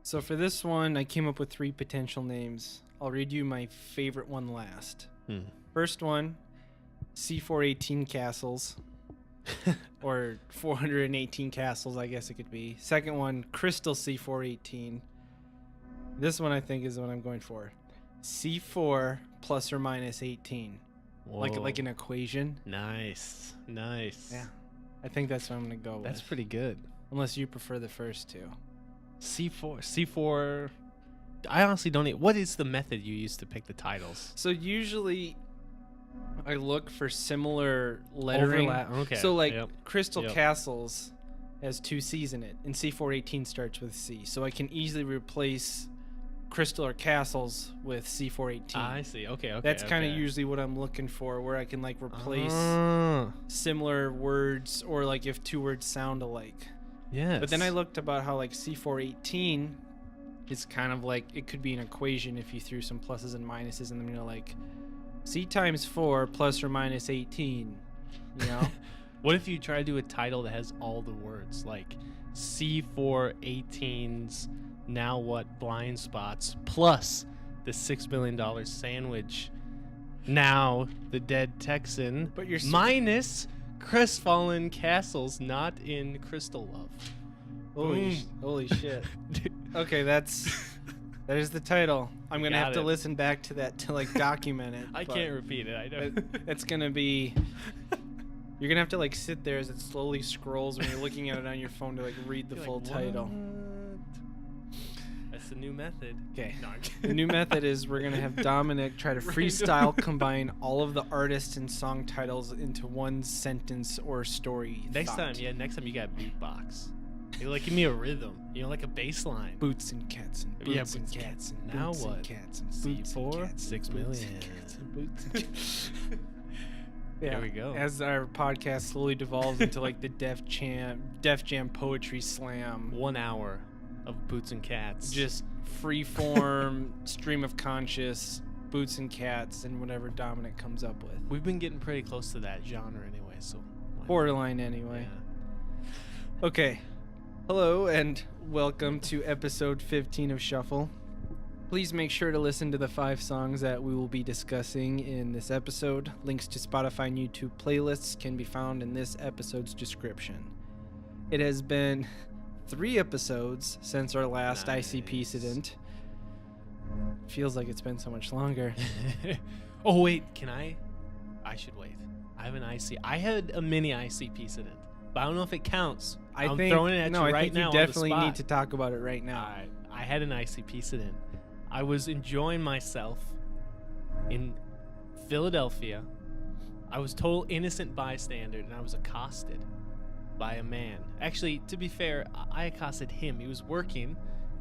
So for this one, I came up with 3 potential names. I'll read you my favorite one last. First one, C418 castles. Or 418 castles, I guess it could be. Second one, crystal C418. This one I think is what I'm going for. C4 plus or minus 18. Whoa. Like an equation. Nice. Yeah. I think that's what I'm going to go with. That's pretty good. Unless you prefer the first two. C4. I honestly don't what is the method you use to pick the titles? So usually I look for similar lettering. Okay. So like Crystal Castles has 2 C's in it, and C418 starts with C. So I can easily replace Crystal or Castles with C418. I see. Okay. That's kind of usually what I'm looking for, where I can like replace similar words, or like if 2 words sound alike. Yeah. But then I looked about how like C418 is kind of like, it could be an equation if you threw some pluses and minuses in them, like C times 4 plus or minus 18, What if you try to do a title that has all the words, like C418's Now What Blind Spots plus the $6 million sandwich, now the dead Texan, but you're minus Crestfallen Castles Not in Crystal Love. Holy shit. Okay, that is the title. I'm gonna have to listen back to that to like document it. I can't repeat it. I know. It's gonna be. You're gonna have to like sit there as it slowly scrolls when you're looking at it on your phone to like read the full title. That's the new method. Okay. The new method is we're gonna have Dominic try to freestyle combine all of the artists and song titles into one sentence or story. Next time you got beatbox. Like, give me a rhythm, like a bass line. Boots and cats and boots and cats and now boots what? And cats and boots C4, and cats 6 and million. Boots and cats. Yeah. There we go. As our podcast slowly devolves into like the Def Jam Poetry Slam. 1 hour of Boots and Cats. Just free-form, stream of conscious, Boots and Cats, and whatever Dominic comes up with. We've been getting pretty close to that genre anyway, so. Borderline anyway. Yeah. Okay. Hello and welcome to episode 15 of Shuffle. Please make sure to listen to the 5 songs that we will be discussing in this episode. Links to Spotify and YouTube playlists can be found in this episode's description. It has been 3 episodes since our last ICP incident. Feels like it's been so much longer. Oh wait, I should wait. I have an I had a mini ICP incident, but I don't know if it counts. I'm throwing it at you right now. I think you definitely need to talk about it right now. I had an ICP incident. I was enjoying myself in Philadelphia. I was total innocent bystander, and I was accosted by a man. Actually, to be fair, I accosted him. He was working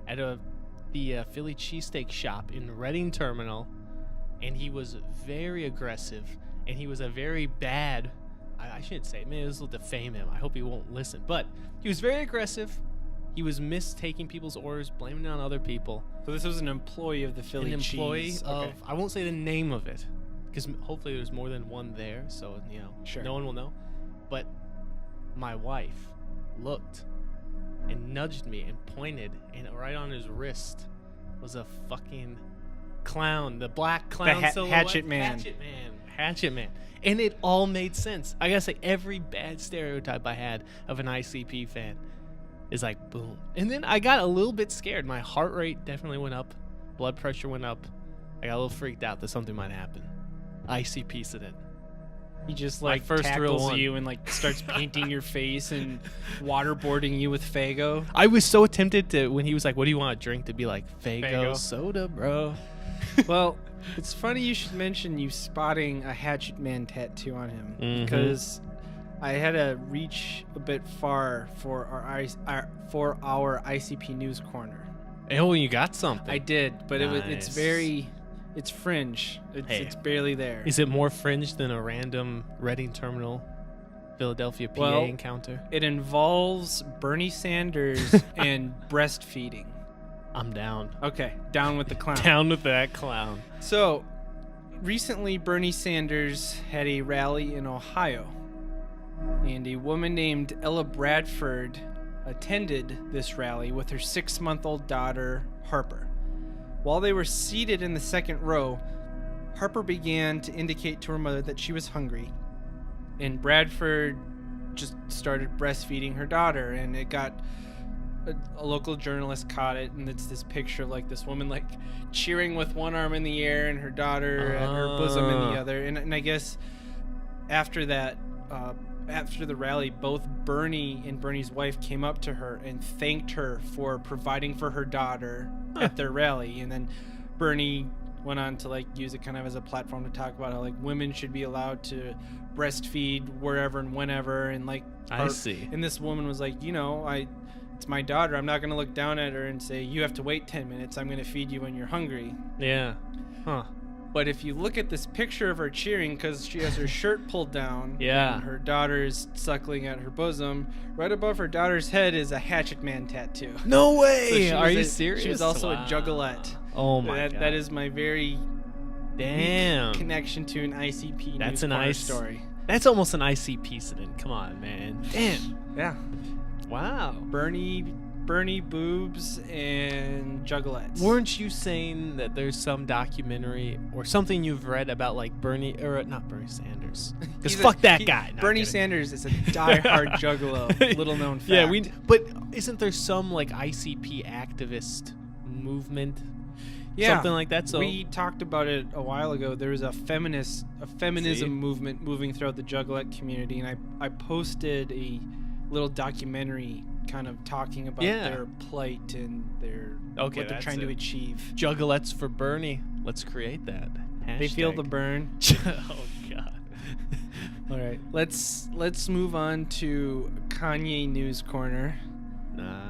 at the Philly cheesesteak shop in Reading Terminal, and he was very aggressive, and he was a very bad... I shouldn't say it. Maybe this will defame him. I hope he won't listen. But he was very aggressive. He was mistaking people's orders, blaming it on other people. So this was an employee of the Philly cheese. An employee of... I won't say the name of it, because hopefully there's more than one there, so, sure. No one will know. But my wife looked and nudged me and pointed, and right on his wrist was a fucking clown. The black clown silhouette. Hatchet Man. And it all made sense. I gotta say, every bad stereotype I had of an ICP fan is like, boom. And then I got a little bit scared. My heart rate definitely went up. Blood pressure went up. I got a little freaked out that something might happen. ICP incident. He just like tackles you and like starts painting your face and waterboarding you with Faygo. I was so tempted to, when he was like, what do you want to drink, to be like, Faygo soda, bro. Well, it's funny you should mention you spotting a Hatchet Man tattoo on him, because I had to reach a bit far for our ICP News Corner. Oh, you got something. I did, but it's fringe. It's barely there. Is it more fringe than a random Reading Terminal, Philadelphia, PA encounter? It involves Bernie Sanders and breastfeeding. I'm down. Okay, down with the clown. Down with that clown. So, recently Bernie Sanders had a rally in Ohio, and a woman named Ella Bradford attended this rally with her 6-month-old daughter, Harper. While they were seated in the second row, Harper began to indicate to her mother that she was hungry, and Bradford just started breastfeeding her daughter, and it got a local journalist caught it, and it's this picture of like this woman like cheering with one arm in the air and her daughter at her bosom in the other. And I guess after that, after the rally, both Bernie and Bernie's wife came up to her and thanked her for providing for her daughter at their rally. And then Bernie went on to like use it kind of as a platform to talk about how like women should be allowed to breastfeed wherever and whenever. And like, I see. And this woman was like, it's my daughter. I'm not going to look down at her and say, you have to wait 10 minutes. I'm going to feed you when you're hungry. Yeah. Huh. But if you look at this picture of her cheering, because she has her shirt pulled down, yeah, and her daughter's suckling at her bosom, right above her daughter's head is a Hatchet Man tattoo. No way! So Are you serious? She was also a juggalette. Oh my god. That is my very damn weak connection to an ICP That's news an story. That's almost an ICP incident. Come on, man. Damn. Yeah. Wow. Bernie boobs and juggalettes. Weren't you saying that there's some documentary or something you've read about like Bernie, or not Bernie Sanders? Because fuck that guy. No, Bernie Sanders is a diehard juggalo. Little known fact. Yeah, but isn't there some like ICP activist movement? Yeah, something like that. So we talked about it a while ago. There was a feminism movement moving throughout the juggalette community, and I posted a little documentary kind of talking about their plight and what they're trying to achieve. Juggalettes for Bernie. Let's create that. Hashtag. They feel the burn. Oh god. All right, let's move on to Kanye News Corner,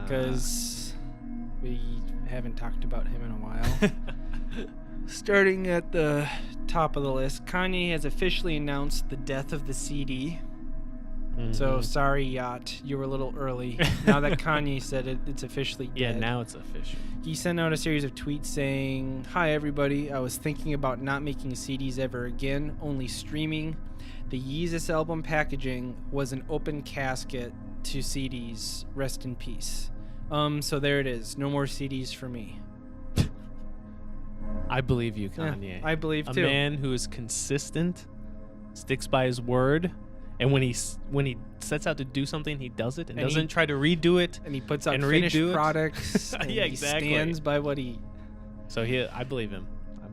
because we haven't talked about him in a while. Starting at the top of the list, Kanye has officially announced the death of the CD. So sorry, Yacht, you were a little early. Now that Kanye said it, it's officially dead. Yeah, now it's official. He sent out a series of tweets saying, "Hi everybody, I was thinking about not making CDs ever again, only streaming. The Yeezus album packaging was an open casket to CDs. Rest in peace." So there it is. No more CDs for me. I believe you, Kanye. Yeah, I believe too. A man who is consistent, sticks by his word. And when he sets out to do something, he does it and doesn't try to redo it. And he puts out finished products. And yeah, exactly. He stands by what he. So I believe him.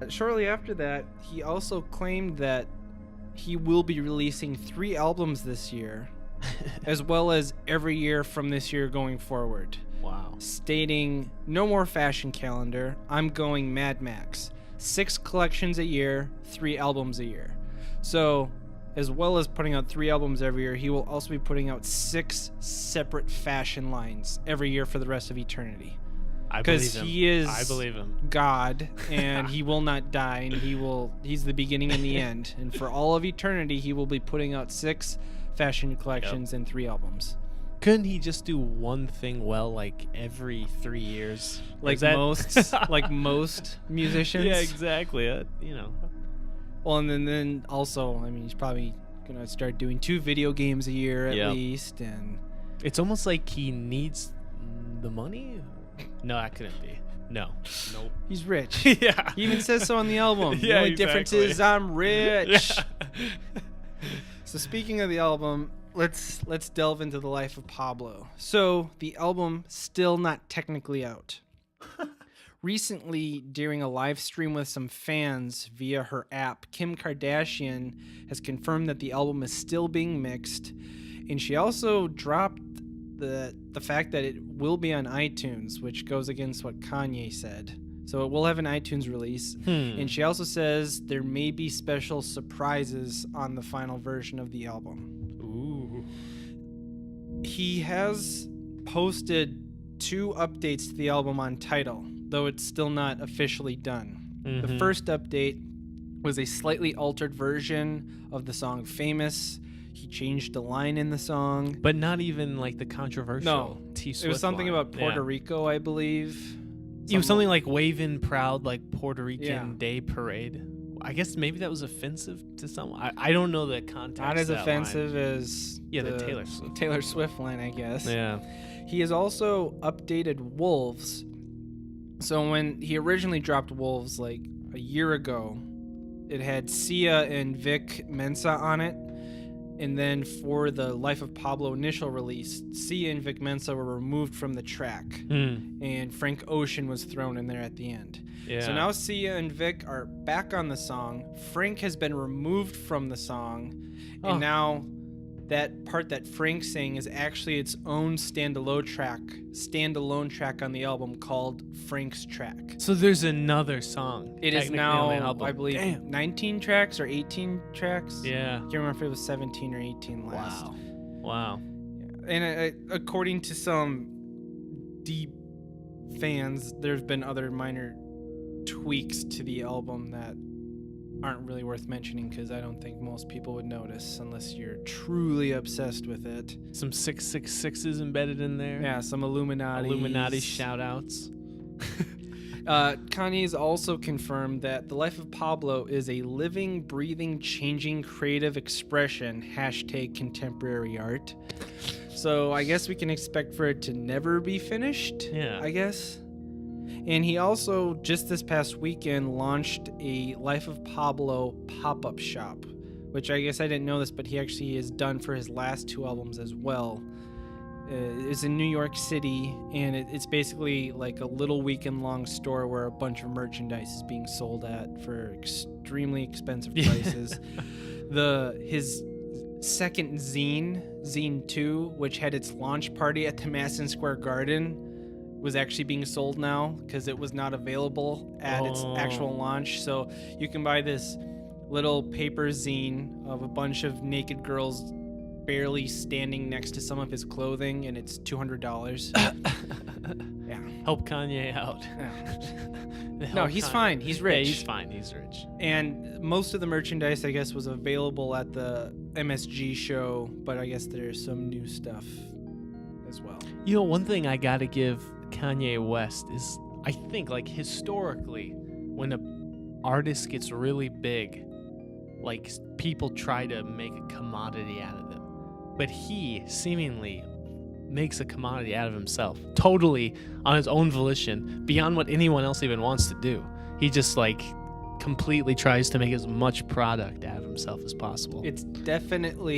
Shortly after that, he also claimed that he will be releasing 3 albums this year, as well as every year from this year going forward. Wow. Stating, "No more fashion calendar. I'm going Mad Max. 6 collections a year, 3 albums a year." So, as well as putting out 3 albums every year, he will also be putting out 6 separate fashion lines every year for the rest of eternity. Because he is God, and he will not die, and he's the beginning and the end. And for all of eternity, he will be putting out 6 fashion collections and 3 albums. Couldn't he just do one thing well, like every 3 years? Like most musicians? Yeah, exactly. Well, and then also, I mean, he's probably going to start doing 2 video games a year at least. And it's almost like he needs the money. No, that couldn't be. No. Nope. He's rich. Yeah. He even says so on the album. Yeah, the only difference is I'm rich. Yeah. So speaking of the album, let's delve into the life of Pablo. So the album still not technically out. Recently, during a live stream with some fans via her app, Kim Kardashian has confirmed that the album is still being mixed, and she also dropped the fact that it will be on iTunes, which goes against what Kanye said. So it will have an iTunes release, and she also says there may be special surprises on the final version of the album. Ooh. He has posted 2 updates to the album on Tidal, though it's still not officially done. The first update was a slightly altered version of the song Famous. He changed a line in the song. But not even like the controversial T-Swift It was something line. about Puerto Rico, I believe. It was something like Wavin' Proud, like Puerto Rican Day Parade. I guess maybe that was offensive to someone. I don't know the context. Not as of that offensive line. as the Taylor Swift line, I guess. Yeah. He has also updated Wolves. So when he originally dropped Wolves like a year ago, it had Sia and Vic Mensa on it. And then for the Life of Pablo initial release, Sia and Vic Mensa were removed from the track. And Frank Ocean was thrown in there at the end. Yeah. So now Sia and Vic are back on the song. Frank has been removed from the song. And now that part that Frank sang is actually its own standalone track on the album called Frank's Track. So there's another song. It is now, I believe, Damn. 19 tracks or 18 tracks. Yeah. I can't remember if it was 17 or 18 last. Wow. And according to some deep fans, there's been other minor tweaks to the album that aren't really worth mentioning because I don't think most people would notice unless you're truly obsessed with it. Some 666s embedded in there. Yeah, some Illuminati shout outs. Kanye's also confirmed that The Life of Pablo is a living, breathing, changing creative expression, #contemporary art. So I guess we can expect for it to never be finished, I guess. And he also, just this past weekend, launched a Life of Pablo pop-up shop, which I guess I didn't know this, but he actually has done for his last 2 albums as well. It's in New York City, and it's basically like a little weekend-long store where a bunch of merchandise is being sold at for extremely expensive prices. His second zine 2, which had its launch party at the Madison Square Garden, was actually being sold now because it was not available at its actual launch. So you can buy this little paper zine of a bunch of naked girls barely standing next to some of his clothing, and it's $200. Yeah. Help Kanye out. No, he's fine. He's rich. Yeah, he's fine. He's rich. And most of the merchandise, I guess, was available at the MSG show, but I guess there's some new stuff as well. You know, one thing I gotta give Kanye West is, I think, like, historically, when an artist gets really big, like, people try to make a commodity out of them. But he seemingly makes a commodity out of himself, totally on his own volition, beyond what anyone else even wants to do. He just, like, completely tries to make as much product out of himself as possible. It's definitely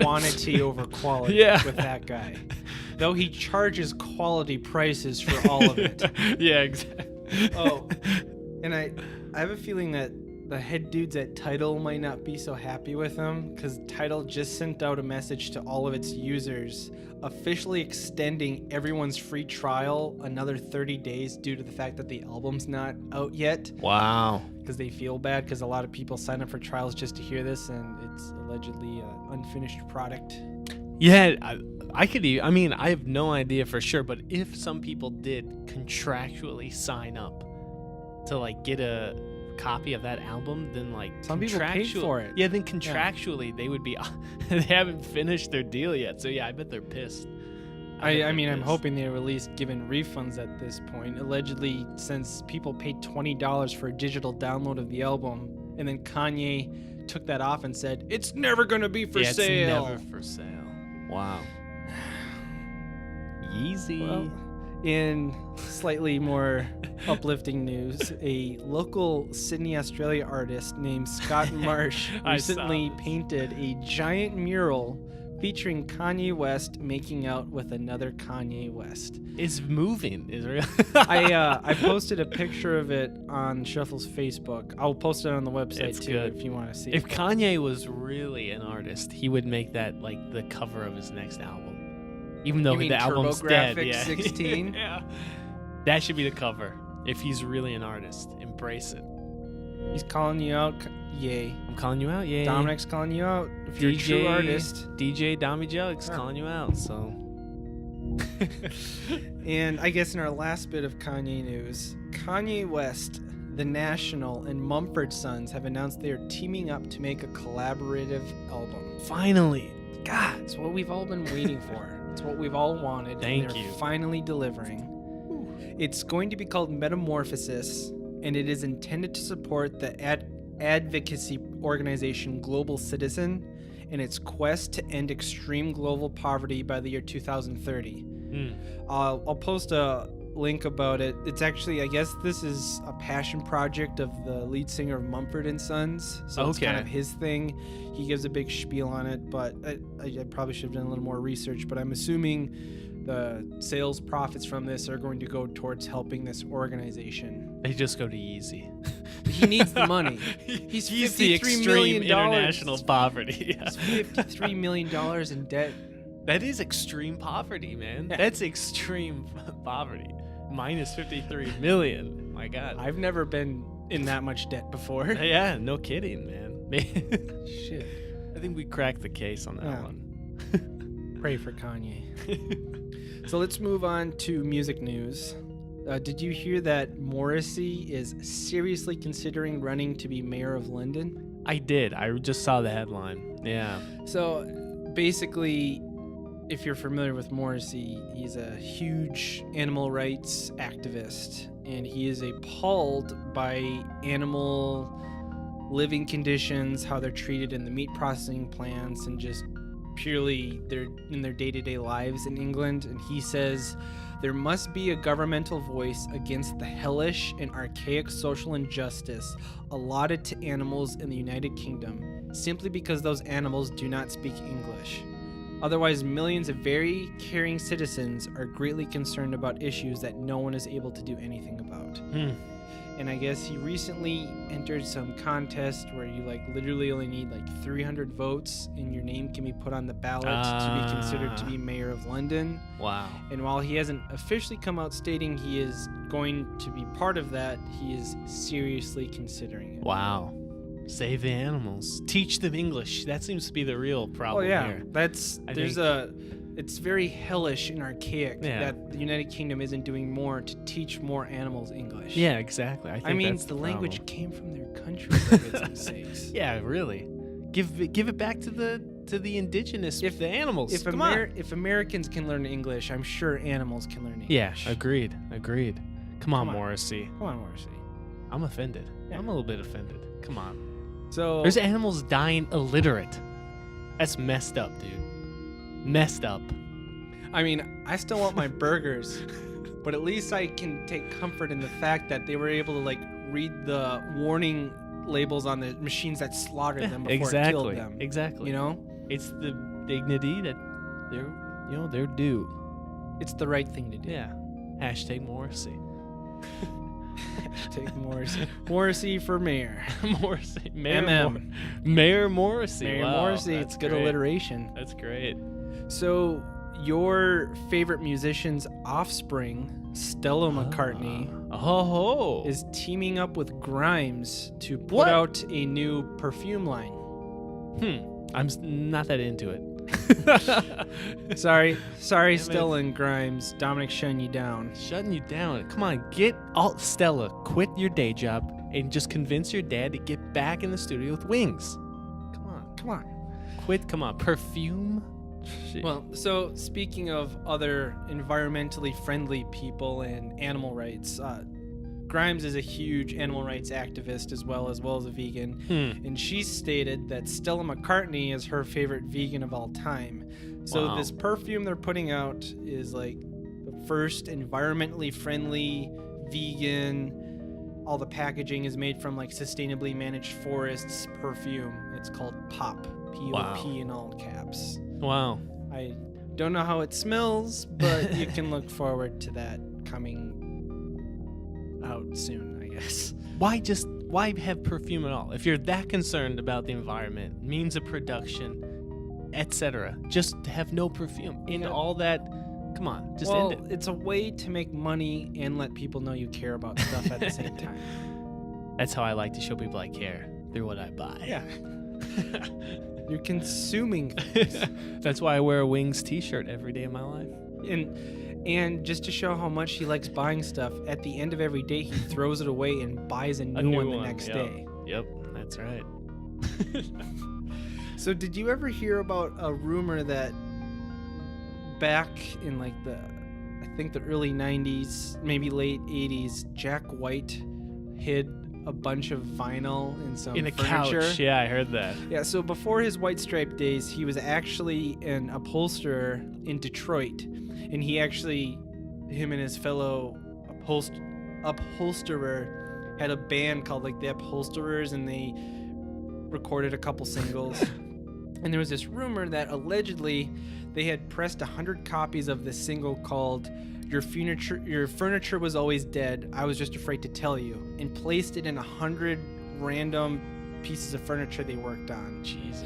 quantity over quality with that guy. Though he charges quality prices for all of it. Yeah, exactly. Oh, and I have a feeling that the head dudes at Tidal might not be so happy with him because Tidal just sent out a message to all of its users officially extending everyone's free trial another 30 days due to the fact that the album's not out yet. Wow. Because they feel bad because a lot of people sign up for trials just to hear this, and it's allegedly an unfinished product. Yeah, I mean, I have no idea for sure, but if some people did contractually sign up to, like, get a copy of that album, then, like, some people paid for it. Yeah, then contractually they would be they haven't finished their deal yet. So yeah, I bet they're pissed. I mean, I'm hoping they're at least giving refunds at this point. Allegedly, since people paid $20 for a digital download of the album, and then Kanye took that off and said, it's never going to be for sale. It's never for sale. Wow. Yeezy. Well, in slightly more uplifting news, a local Sydney, Australia artist named Scott Marsh recently painted a giant mural featuring Kanye West making out with another Kanye West. It's moving, is it? I posted a picture of it on Shuffle's Facebook. I'll post it on the website too if you want to see If it. Kanye was really an artist, he would make that, like, the cover of his next album. Even though the album's dead. Yeah. 16? Yeah. That should be the cover. If he's really an artist, embrace it. He's calling you out. Yay. I'm calling you out. Yay. Dominic's calling you out. If you're a true artist. DJ Dommy Jugs calling you out. So. And I guess in our last bit of Kanye news, Kanye West, The National, and Mumford Sons have announced they are teaming up to make a collaborative album. Finally. God, it's what we've all been waiting for. It's what we've all wanted. Thank you. You. Finally delivering. It's going to be called Metamorphosis, and it is intended to support the advocacy organization Global Citizen in its quest to end extreme global poverty by the year 2030. I'll post a link about it. It's actually, I guess this is a passion project of the lead singer of Mumford & Sons, so it's kind of his thing. He gives a big spiel on it, but I probably should have done a little more research, but I'm assuming the sales profits from this are going to go towards helping this organization. They just go to Yeezy. He needs the money. He's the extreme international poverty. He's $53 million in debt. That is extreme poverty, man. Yeah. That's extreme poverty. Minus 53 million. My God. I've never been in that much debt before. Yeah, no kidding, man. Shit. I think we cracked the case on that one. Pray for Kanye. So let's move on to music news. Did you hear that Morrissey is seriously considering running to be mayor of London? I did. I just saw the headline. Yeah. So basically, if you're familiar with Morrissey, he's a huge animal rights activist, and he is appalled by animal living conditions, how they're treated in the meat processing plants, and just purely in their day-to-day lives in England. And he says there must be a governmental voice against the hellish and archaic social injustice allotted to animals in the United Kingdom, simply because those animals do not speak English. Otherwise, millions of very caring citizens are greatly concerned about issues that no one is able to do anything about. And I guess he recently entered some contest where you literally only need 300 votes and your name can be put on the ballot to be considered to be mayor of London. Wow. And while he hasn't officially come out stating he is going to be part of that, he is seriously considering it. Wow. Save the animals. Teach them English. That seems to be the real problem here. It's very hellish and archaic that the United Kingdom isn't doing more to teach more animals English. Yeah, exactly. I mean, the language came from their country, for goodness sakes. Yeah, really. Give it back to the indigenous, the animals. If Americans can learn English, I'm sure animals can learn English. Yeah, agreed. Come on, Morrissey. Come on, Morrissey. I'm offended. Yeah. I'm a little bit offended. Come on. So there's animals dying illiterate. That's messed up, dude. Messed up. I mean, I still want my burgers, but at least I can take comfort in the fact that they were able to read the warning labels on the machines that slaughtered them before it killed them. Exactly. You know? It's the dignity that they're due. It's the right thing to do. Yeah. Hashtag Morrissey. Hashtag Morrissey. Morrissey for mayor. Morrissey. Mayor Morrissey. Mayor Wow, Morrissey. It's good alliteration. That's great. So, your favorite musician's offspring, Stella McCartney, is teaming up with Grimes to put out a new perfume line. I'm not that into it. Sorry, Stella and Grimes. Dominic shutting you down. Shutting you down. Come on, Stella, quit your day job and just convince your dad to get back in the studio with Wings. Come on. Come on. Perfume? Shit. Well, so speaking of other environmentally friendly people and animal rights, Grimes is a huge animal rights activist as well as a vegan, and she stated that Stella McCartney is her favorite vegan of all time. So this perfume they're putting out is the first environmentally friendly vegan. All the packaging is made from sustainably managed forests perfume. It's called POP, P-O-P in all caps. Wow. I don't know how it smells, but you can look forward to that coming out soon, I guess. Why have perfume at all? If you're that concerned about the environment, means of production, etc., just have no perfume. In all that, come on, just end it. It's a way to make money and let people know you care about stuff at the same time. That's how I like to show people I care, through what I buy. Yeah. You're consuming things. That's why I wear a Wings t-shirt every day of my life. And just to show how much he likes buying stuff, at the end of every day, he throws it away and buys a new one the next day. Yep, that's right. So did you ever hear about a rumor that back in I think the early 90s, maybe late 80s, Jack White hid a bunch of vinyl and some In a furniture. couch. Yeah, I heard that. Yeah, so before his White Stripe days, he was actually an upholsterer in Detroit. And him and his fellow upholsterer had a band called like the Upholsterers, and they recorded a couple singles. And there was this rumor that allegedly they had pressed 100 copies of this single called Your Furniture Was Always Dead, I Was Just Afraid to Tell You, and placed it in 100 random pieces of furniture they worked on. Jesus.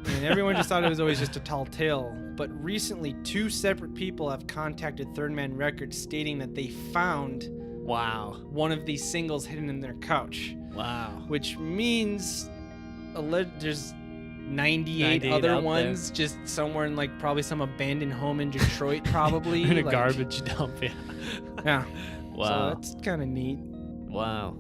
And everyone just thought it was always just a tall tale. But recently, 2 separate people have contacted Third Man Records stating that they found one of these singles hidden in their couch. Wow. Which means there's 98 other ones there, just somewhere in like probably some abandoned home in Detroit, probably. In a garbage dump, yeah. Yeah. Wow. So that's kind of neat. Wow.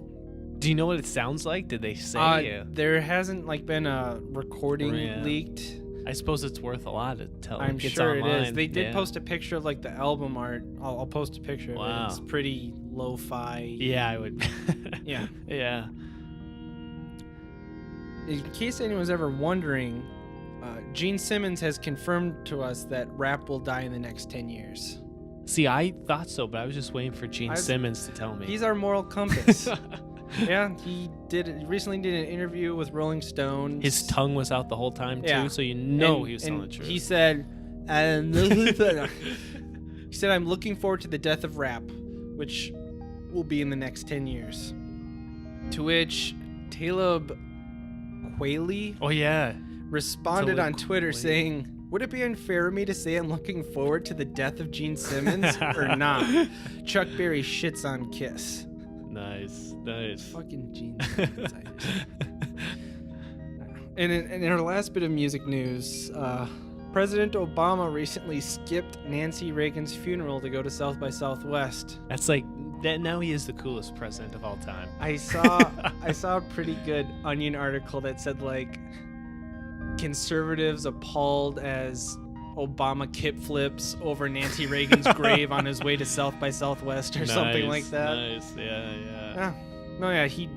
Do you know what it sounds like? Did they say? There hasn't like been a recording leaked. I suppose it's worth a lot to tell. I'm sure it is. They did post a picture of like the album art. I'll post a picture of it. It's pretty lo-fi. Yeah, I would. Yeah. Yeah. In case anyone's ever wondering, Gene Simmons has confirmed to us that rap will die in the next 10 years. See, I thought so, but I was just waiting for Gene Simmons to tell me. He's our moral compass. Yeah, he recently did an interview with Rolling Stone. His tongue was out the whole time, too, so he was telling the truth. He said, I'm looking forward to the death of rap, which will be in the next 10 years. To which Talib Kweli responded on Twitter saying, would it be unfair of me to say I'm looking forward to the death of Gene Simmons or not? Chuck Berry shits on Kiss. Nice. Fucking Gene Simmons. And in our last bit of music news, President Obama recently skipped Nancy Reagan's funeral to go to South by Southwest. That's like that. Now he is the coolest president of all time. I saw a pretty good Onion article that said like conservatives appalled as Obama kip flips over Nancy Reagan's grave on his way to South by Southwest or something like that. Nice, yeah. No, yeah, he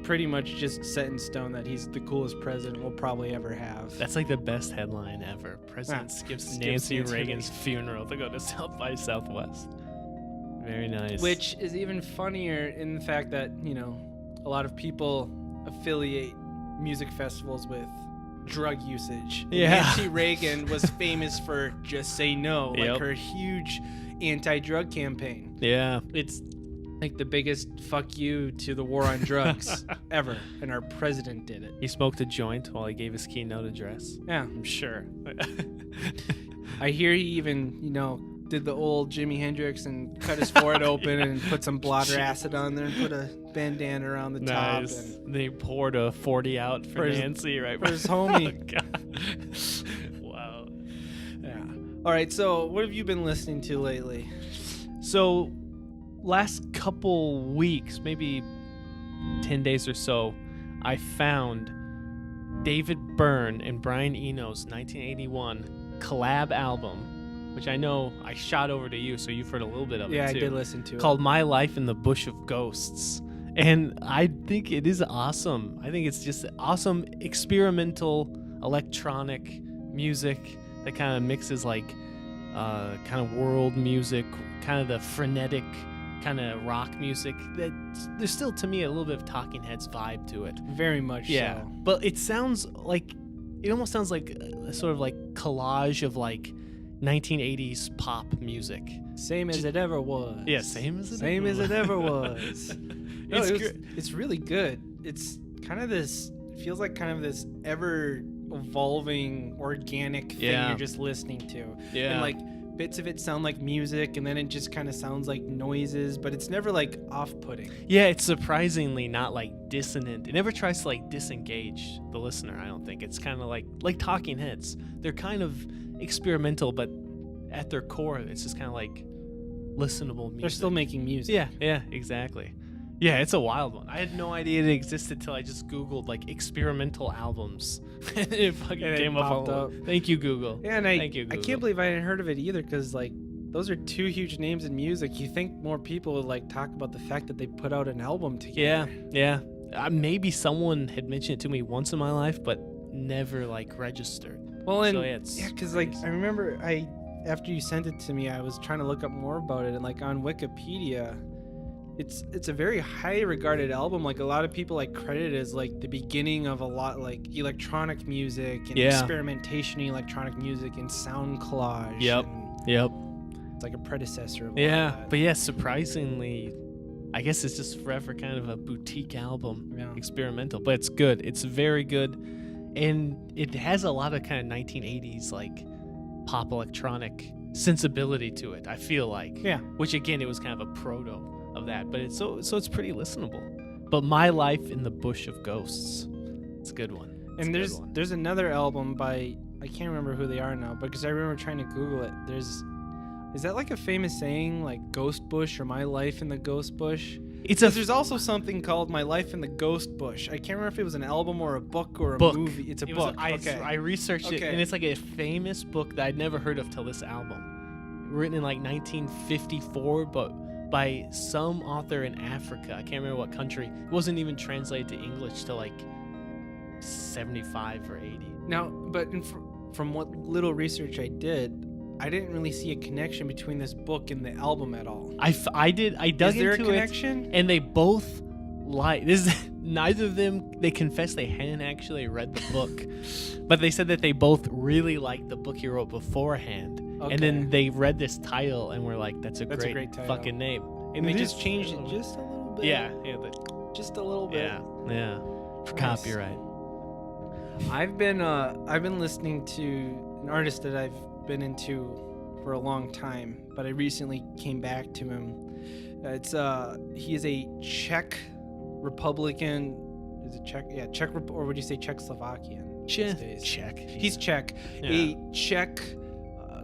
pretty much just set in stone that he's the coolest president we'll probably ever have. That's like the best headline ever. President skips Nancy Reagan's funeral to go to South by Southwest. Very nice. Which is even funnier in the fact that, a lot of people affiliate music festivals with drug usage. Yeah. Nancy Reagan was famous for Just Say No, like her huge anti-drug campaign. Yeah. It's like the biggest fuck you to the war on drugs ever, and our president did it. He smoked a joint while he gave his keynote address. Yeah. I'm sure. I hear he even, did the old Jimi Hendrix and cut his forehead open and put some blotter acid on there and put a bandana around the top. And they poured a 40 out for Nancy for his homie. Oh, God. Wow. Yeah. All right, so what have you been listening to lately? So last couple weeks, maybe 10 days or so, I found David Byrne and Brian Eno's 1981 collab album, which I know I shot over to you, so you've heard a little bit of it too. Yeah, I did listen to it. Called My Life in the Bush of Ghosts. And I think it is awesome. I think it's just awesome experimental electronic music that kind of mixes like kind of world music, kind of the frenetic kind of rock music. There's still, to me, a little bit of Talking Heads vibe to it. Very much so. But it almost sounds like a sort of like collage of like 1980s pop music. Same as it ever was. Yeah, same as it ever was. No, it's really good. It's kind of this, it feels like kind of this ever evolving organic thing you're just listening to. Yeah. And like bits of it sound like music, and then it just kind of sounds like noises, but it's never like off-putting. Yeah, it's surprisingly not like dissonant. It never tries to like disengage the listener, I don't think. It's kind of like Talking Heads. They're kind of experimental, but at their core, it's just kind of like listenable music. They're still making music. Yeah, exactly. Yeah, it's a wild one. I had no idea it existed till I just Googled like experimental albums. And it fucking came up. Thank you, Google. Yeah, and Thank you, Google. I can't believe I hadn't heard of it either, because like those are two huge names in music. You think more people would like talk about the fact that they put out an album together. Yeah. maybe someone had mentioned it to me once in my life, but never like registered. Well, and So, yeah, it's because like I remember after you sent it to me, I was trying to look up more about it, and like on Wikipedia, it's a very high regarded album. Like a lot of people like credit it as like the beginning of a lot like electronic music and experimentation in electronic music and sound collage. Yep. And Yep. it's like a predecessor of Yeah, all that. but yeah, surprisingly, I guess it's just forever kind of a boutique album, experimental, but it's good. It's very good, and it has a lot of kind of 1980s like pop electronic sensibility to it. I feel like, which again, it was kind of a proto of that, but it's so it's pretty listenable. But My Life in the Bush of Ghosts, it's a good one. And there's another album by, I can't remember who they are now, but because I remember trying to Google it. Is that like a famous saying, like Ghost Bush or My Life in the Ghost Bush? There's also something called My Life in the Ghost Bush. I can't remember if it was an album or a book or a movie. It's a book. I researched it, and it's like a famous book that I'd never heard of till this album. Written in like 1954, but by some author in Africa. I can't remember what country. It wasn't even translated to English till like 75 or 80. Now, but from what little research I did, I didn't really see a connection between this book and the album at all. I dug into it. Is there a connection? And they both lied. Neither of them, they confessed they hadn't actually read the book. But they said that they both really liked the book he wrote beforehand. Okay. And then they read this title and were like, that's a great fucking name. And they just changed it just a little bit. Yeah. Just a little bit. Yeah. For copyright. I've been listening to an artist that I've been into for a long time, but I recently came back to him. He is a Czech Republican. Is it Czech? Yeah, Czech, or would you say Czechoslovakian? Czech. He's Czech. Yeah. A Czech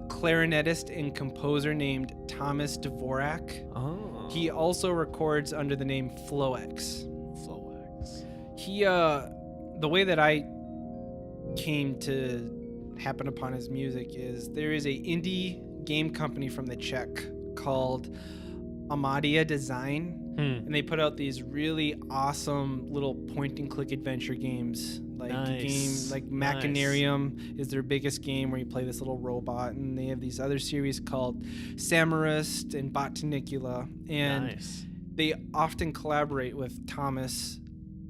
clarinetist and composer named Thomas Dvorak. Oh. He also records under the name Floex. He the way that I came to happen upon his music is there is a indie game company from the Czech called Amadia Design, and they put out these really awesome little point and click adventure games. Like Machinarium is their biggest game, where you play this little robot, and they have these other series called Samarist and Botanicula, and they often collaborate with Thomas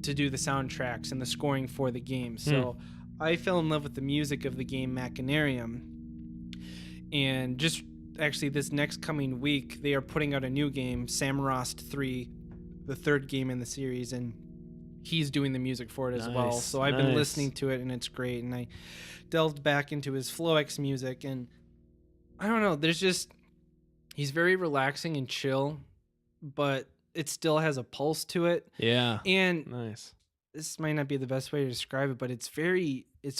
to do the soundtracks and the scoring for the game. So I fell in love with the music of the game Machinarium, and just actually this next coming week they are putting out a new game, Samarast 3, the third game in the series, and he's doing the music for it as well. So I've been listening to it, and it's great, and I delved back into his Floex music, and I don't know, he's very relaxing and chill, but it still has a pulse to it. Yeah. And this might not be the best way to describe it, but it's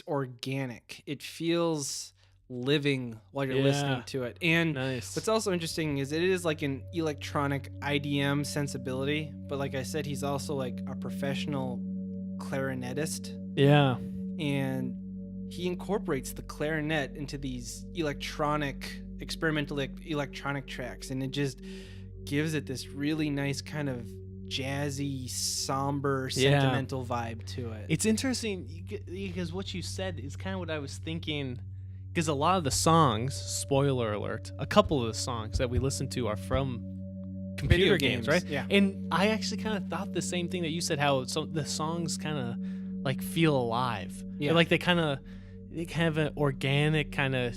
organic. It feels living while you're listening to it. And what's also interesting is it is like an electronic IDM sensibility, but like I said, he's also like a professional clarinetist. Yeah. And he incorporates the clarinet into these experimental electronic tracks, and it just gives it this really nice kind of jazzy, somber, sentimental vibe to it. It's interesting because what you said is kind of what I was thinking, because a lot of the songs, spoiler alert, a couple of the songs that we listen to are from computer games, right? Yeah. And I actually kind of thought the same thing that you said, how the songs kind of like feel alive. Yeah. Like they have an organic kind of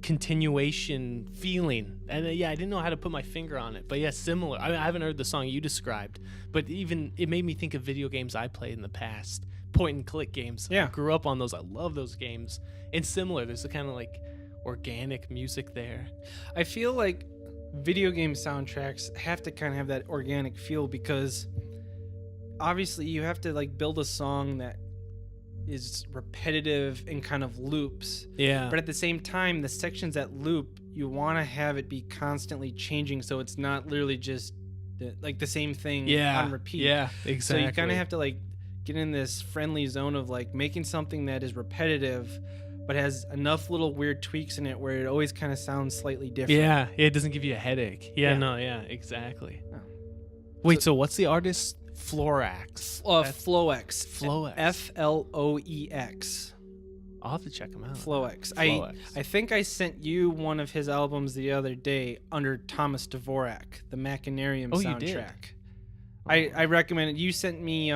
continuation feeling, and I didn't know how to put my finger on it, but similar. I haven't heard the song you described, but even it made me think of video games I played in the past, point and click games. I grew up on those. I love those games, and similar, there's a kind of like organic music there. I feel like video game soundtracks have to kind of have that organic feel, because obviously you have to like build a song that is repetitive and kind of loops. Yeah. But at the same time, the sections that loop, you want to have it be constantly changing, so it's not literally just like the same thing on repeat. Yeah, exactly. So you kind of have to like get in this friendly zone of like making something that is repetitive but has enough little weird tweaks in it where it always kind of sounds slightly different. Yeah, it doesn't give you a headache. Yeah. Exactly. Oh. Wait, so what's the artist Florax. Floex. Floex. Floex. I'll have to check him out. Floex. Floex. I think I sent you one of his albums the other day under Thomas Dvorak, the Machinarium soundtrack. You did? I recommend it. You sent me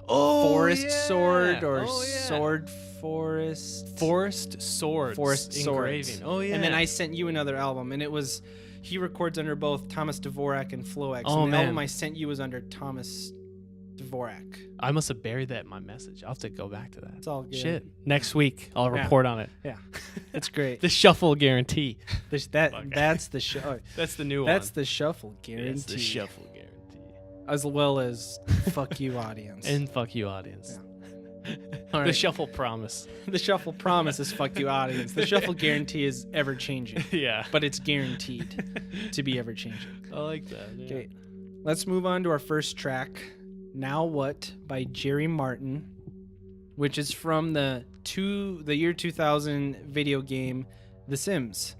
Forest Sword or Sword Forest. Forest Swords. Forest engraving. Swords. Oh yeah. And then I sent you another album, and it was he records under both Thomas Dvorak and Floex. Oh, and the man. album I sent you was under Thomas Dvorak. I must have buried that in my message. I'll have to go back to that. It's all good. Shit. Next week I'll report on it. Yeah, it's great. The shuffle guarantee. That's the show. That's the new one. That's the shuffle guarantee. It's the shuffle guarantee. As well as fuck you, audience. And fuck you, audience. Yeah. The right. shuffle promise. The shuffle promise is fuck you, audience. The shuffle guarantee is ever changing. Yeah. But it's guaranteed to be ever changing. I like that. Yeah. Okay, let's move on to our first track, Now What by Jerry Martin, which is from the year 2000 video game The Sims.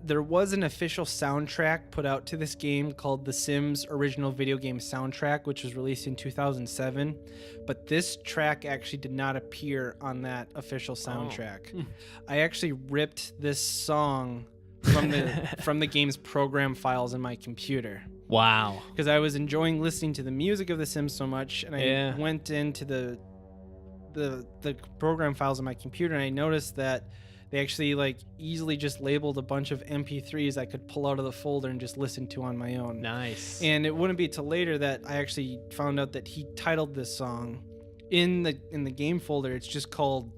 There was an official soundtrack put out to this game called The Sims Original Video Game Soundtrack, which was released in 2007, but this track actually did not appear on that official soundtrack. Oh. I actually ripped this song from the game's program files in my computer Wow. because I was enjoying listening to the music of The Sims so much, and I went into the program files in my computer, and I noticed that they actually easily just labeled a bunch of MP3s I could pull out of the folder and just listen to on my own. Nice. And it wouldn't be till later that I actually found out that he titled this song in the game folder. It's just called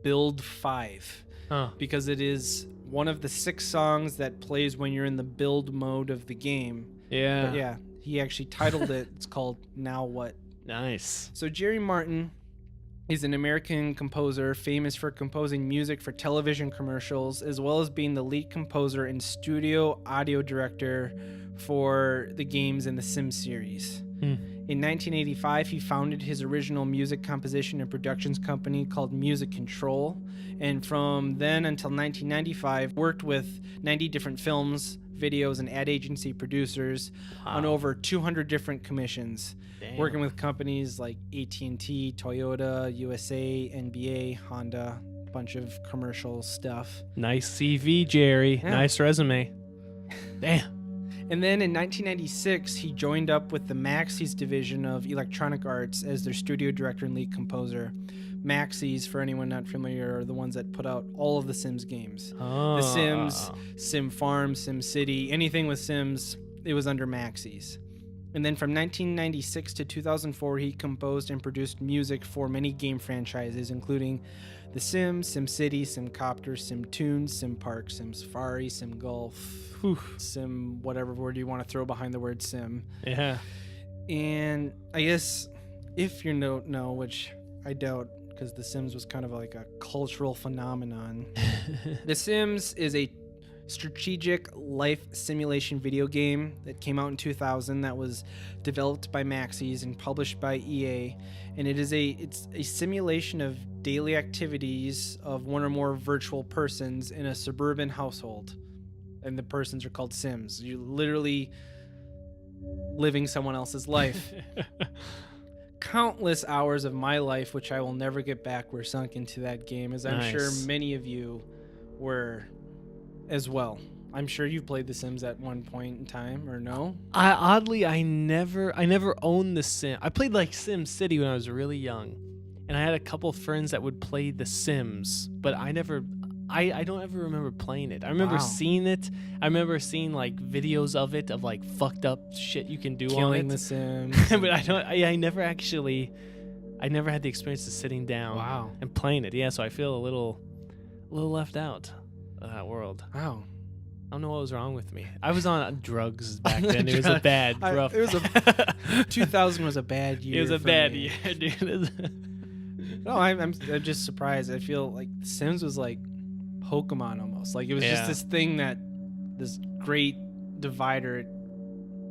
Build 5 because it is one of the 6 songs that plays when you're in the build mode of the game. Yeah. But yeah, he actually titled it. It's called Now What. Nice. So Jerry Martin is an American composer famous for composing music for television commercials, as well as being the lead composer and studio audio director for the games in the Sims series. In 1985, he founded his original music composition and productions company called Music Control, and from then until 1995, worked with 90 different films, videos, and ad agency producers on over 200 different commissions. Damn. Working with companies like AT&T, Toyota, USA, NBA, Honda, a bunch of commercial stuff. Nice CV, Jerry. Yeah. Nice resume. Damn. And then in 1996, he joined up with the Maxis division of Electronic Arts as their studio director and lead composer. Maxis, for anyone not familiar, are the ones that put out all of the Sims games. The Sims, Sim Farm, Sim City, anything with Sims, it was under Maxis. And then from 1996 to 2004, he composed and produced music for many game franchises, including The Sims, Sim City, Sim Copter, Sim Tunes, Sim Park, Sim Safari, Sim Golf, Sim whatever word you want to throw behind the word Sim. Yeah. And I guess if you don't know, which I doubt, because The Sims was kind of like a cultural phenomenon. The Sims is a strategic life simulation video game that came out in 2000 that was developed by Maxis and published by EA, and it's a simulation of daily activities of one or more virtual persons in a suburban household, and the persons are called Sims. You're literally living someone else's life. Countless hours of my life, which I will never get back, were sunk into that game, as I'm sure many of you were as well. I'm sure you've played The Sims at one point in time, or no? I never owned The Sims. I played like Sim City when I was really young, and I had a couple friends that would play The Sims, but I don't ever remember playing it. I remember seeing it. I remember seeing like videos of it, of like fucked up shit you can do Killing on it. The Sims. But I never had the experience of sitting down and playing it. Yeah, so I feel a little left out of that world. Wow. I don't know what was wrong with me. I was on drugs back then. It was a bad, rough. 2000 was a bad year. It was a for bad me. year, dude. No, I'm just surprised. I feel like The Sims was like Pokemon almost. Like it was just this thing this great divider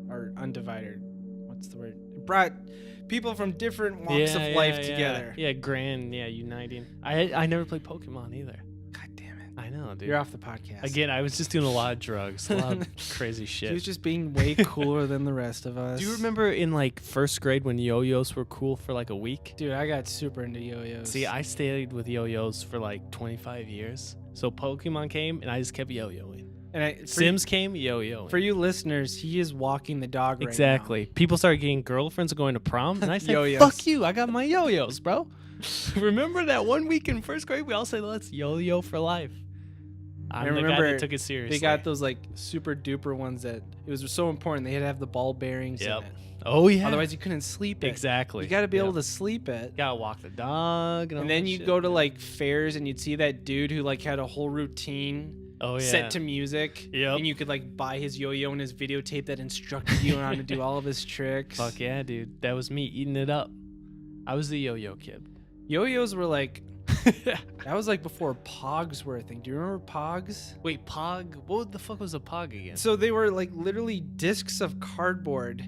or undivided. What's the word? It brought people from different walks of life together. Yeah, uniting. I never played Pokemon either. God damn it. I I know, dude. You're off the podcast. Again, I was just doing a lot of drugs, a lot of crazy shit. He was just being way cooler than the rest of us. Do you remember in like first grade when yo-yos were cool for like a week? Dude, I got super into yo-yos. See, I stayed with yo-yos for like 25 years. So Pokemon came and I just kept yo-yoing. And Sims came, yo-yoing. For you listeners, he is walking the dog right Exactly. now. People started getting girlfriends and going to prom, and I said, Yo-yos. fuck you, I got my yo-yos, bro. Remember that one week in first grade, we all said, let's yo-yo for life. I'm the guy that took it seriously. They got those like super duper ones that it was so important. They had to have the ball bearings in it. Oh, yeah. Otherwise, you couldn't sleep it. Exactly. You got to be able to sleep it. Gotta walk the dog. And then you'd go to like fairs and you'd see that dude who like had a whole routine set to music. Yep. And you could like buy his yo-yo and his videotape that instructed you on how to do all of his tricks. Fuck yeah, dude. That was me eating it up. I was the yo-yo kid. Yo-yos were like, that was like before Pogs were a thing. Do you remember Pogs? Wait, Pog? What the fuck was a Pog again? So they were like literally discs of cardboard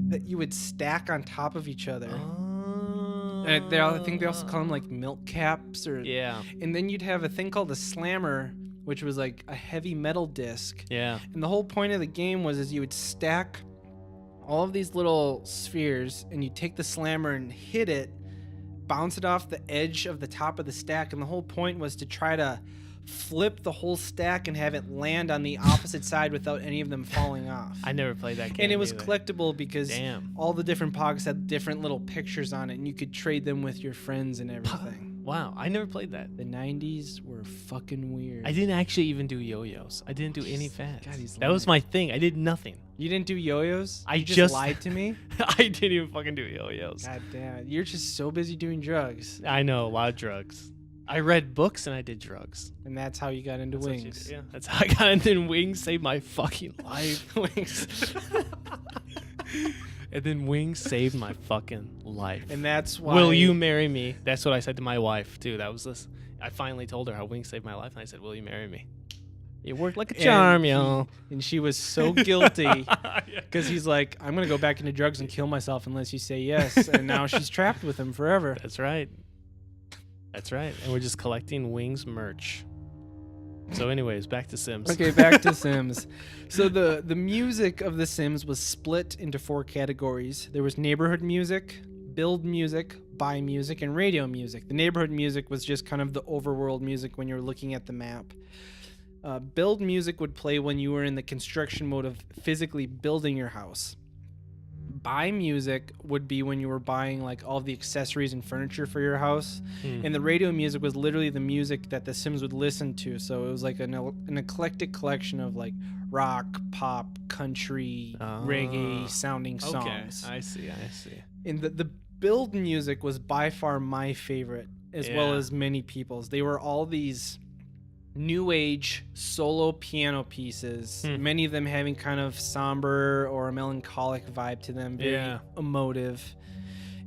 that you would stack on top of each other. And I think they also call them like milk caps or yeah. And then you'd have a thing called a slammer, which was like a heavy metal disc. Yeah. And the whole point of the game was you would stack all of these little spheres and you take the slammer and hit it, bounce it off the edge of the top of the stack, and the whole point was to try to flip the whole stack and have it land on the opposite side without any of them falling off. I never played that game. And it was either. collectible because all the different Pogs had different little pictures on it, and you could trade them with your friends and everything. Wow, I never played that. The 90s were fucking weird. I didn't actually even do yo-yos. I didn't do any fads. God, he's that was my thing. I did nothing. You didn't do yo-yos? I You just lied to me? I didn't even fucking do yo-yos. God damn it. You're just so busy doing drugs. I know, a lot of drugs. I read books and I did drugs. And that's how you got into Wings. Yeah, that's how I got into Wings. Saved my fucking life. Wings. And then Wings saved my fucking life. And that's why. Will you marry me? That's what I said to my wife too. That was this. I finally told her how Wings saved my life, and I said, "Will you marry me?" It worked like a charm, y'all. And she was so guilty because he's like, "I'm gonna go back into drugs and kill myself unless you say yes." And now she's trapped with him forever. That's right. That's right. And we're just collecting Wings merch. So anyways, back to Sims. Okay, back to Sims. So the music of The Sims was split into 4 categories. There was neighborhood music, build music, buy music, and radio music. The neighborhood music was just kind of the overworld music when you were looking at the map. Build music would play when you were in the construction mode of physically building your house. Buy music would be when you were buying like all the accessories and furniture for your house. And the radio music was literally the music that the Sims would listen to. So it was like an eclectic collection of like rock, pop, country, reggae sounding songs. Okay, I see. And the build music was by far my favorite, as well as many people's. They were all these new age solo piano pieces, many of them having kind of somber or a melancholic vibe to them, very emotive.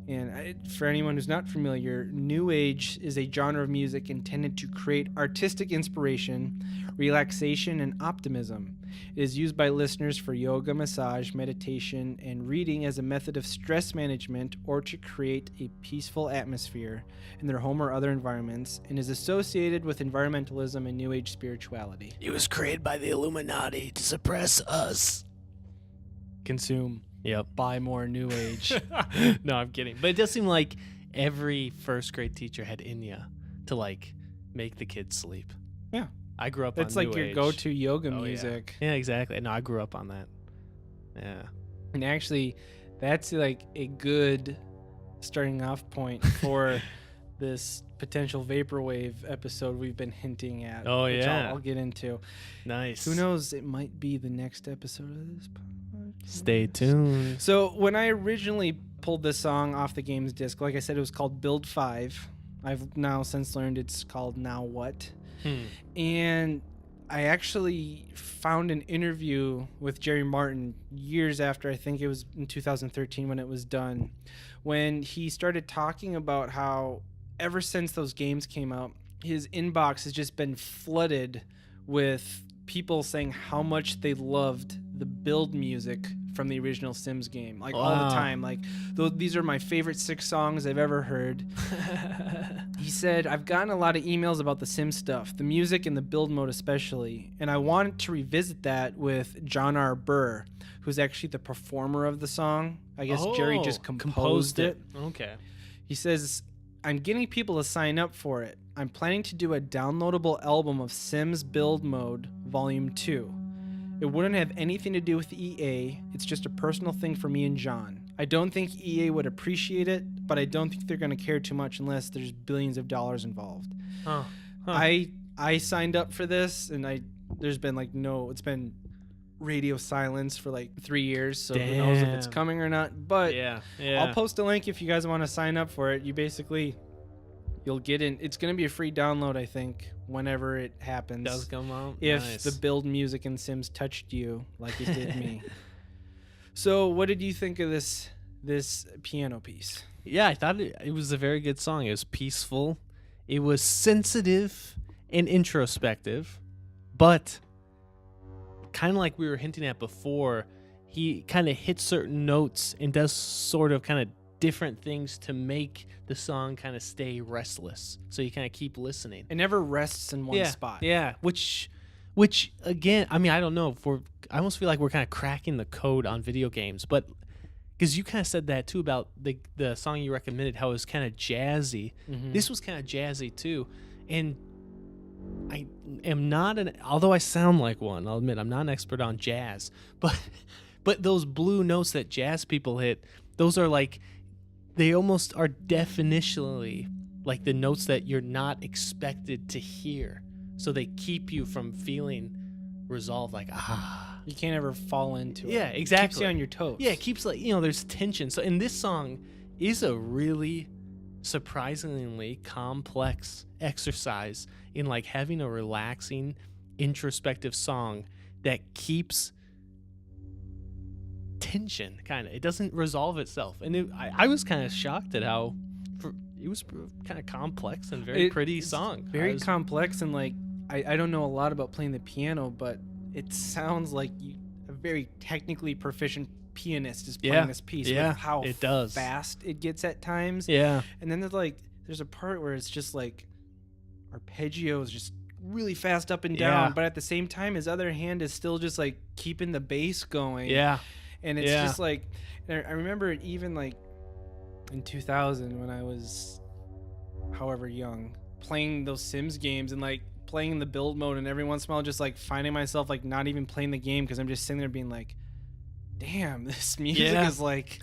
And for anyone who's not familiar, new age is a genre of music intended to create artistic inspiration, relaxation, and optimism. It is used by listeners for yoga, massage, meditation, and reading as a method of stress management or to create a peaceful atmosphere in their home or other environments, and is associated with environmentalism and new age spirituality. It was created by the Illuminati to suppress us. Consume. Yep. Buy more new age. No, I'm kidding. But it does seem like every first grade teacher had Inya to like make the kids sleep. Yeah. I grew up That's on like new your age. go-to yoga music. Yeah, exactly. No, I grew up on that. Yeah. And actually, that's like a good starting off point for this potential vaporwave episode we've been hinting at. Oh, which yeah. I'll get into. Nice. Who knows? It might be the next episode of this podcast. Stay tuned. So when I originally pulled this song off the game's disc, like I said, it was called Build 5. I've now since learned it's called Now What. And I actually found an interview with Jerry Martin years after, I think it was in 2013 when it was done, when he started talking about how ever since those games came out, his inbox has just been flooded with people saying how much they loved the build music from the original Sims game, like all the time. Like, these are my favorite 6 songs I've ever heard. He said, I've gotten a lot of emails about the sim stuff, the music and the build mode especially, and I wanted to revisit that with John R. Burr, who's actually the performer of the song. I guess Jerry just composed it. Okay. He says, I'm getting people to sign up for it. I'm planning to do a downloadable album of Sims Build Mode Volume 2. It wouldn't have anything to do with EA. It's just a personal thing for me and John. I don't think EA would appreciate it, but I don't think they're going to care too much unless there's billions of dollars involved. I signed up for this, and there's been it's been radio silence for like 3 years, so who knows if it's coming or not. But I'll post a link if you guys want to sign up for it. You'll get in. It's going to be a free download, I think, whenever it happens. Does come out. If Nice. the build music in Sims touched you like it did me. So what did you think of this piano piece? Yeah, I thought it was a very good song. It was peaceful. It was sensitive and introspective, but kind of like we were hinting at before, he kind of hits certain notes and does sort of kind of different things to make the song kind of stay restless. So you kind of keep listening. It never rests in one spot. Yeah, which again, I mean, I don't know. I almost feel like we're kind of cracking the code on video games, but because you kind of said that too about the song you recommended, how it was kind of jazzy. Mm-hmm. This was kind of jazzy too, and I am not although I sound like one, I'll admit I'm not an expert on jazz, but those blue notes that jazz people hit, those are like, they almost are definitionally like the notes that you're not expected to hear. So they keep you from feeling resolved, like, You can't ever fall into it. Yeah, exactly. It keeps you on your toes. Yeah, it keeps, like, there's tension. So, and this song is a really surprisingly complex exercise in like having a relaxing, introspective song that keeps tension, kind of. It doesn't resolve itself. And I was kind of shocked at how it was kind of complex and very pretty song. Very complex, and like, I don't know a lot about playing the piano, but it sounds like a very technically proficient pianist is playing this piece. Yeah, with how it does. fast it gets at times. Yeah. And then there's a part where it's just like arpeggios just really fast up and down, but at the same time his other hand is still just like keeping the bass going. Yeah. And it's just like, I remember even like in 2000 when I was however young playing those Sims games and like playing in the build mode, and every once in a while just like finding myself like not even playing the game because I'm just sitting there being like, damn, this music is like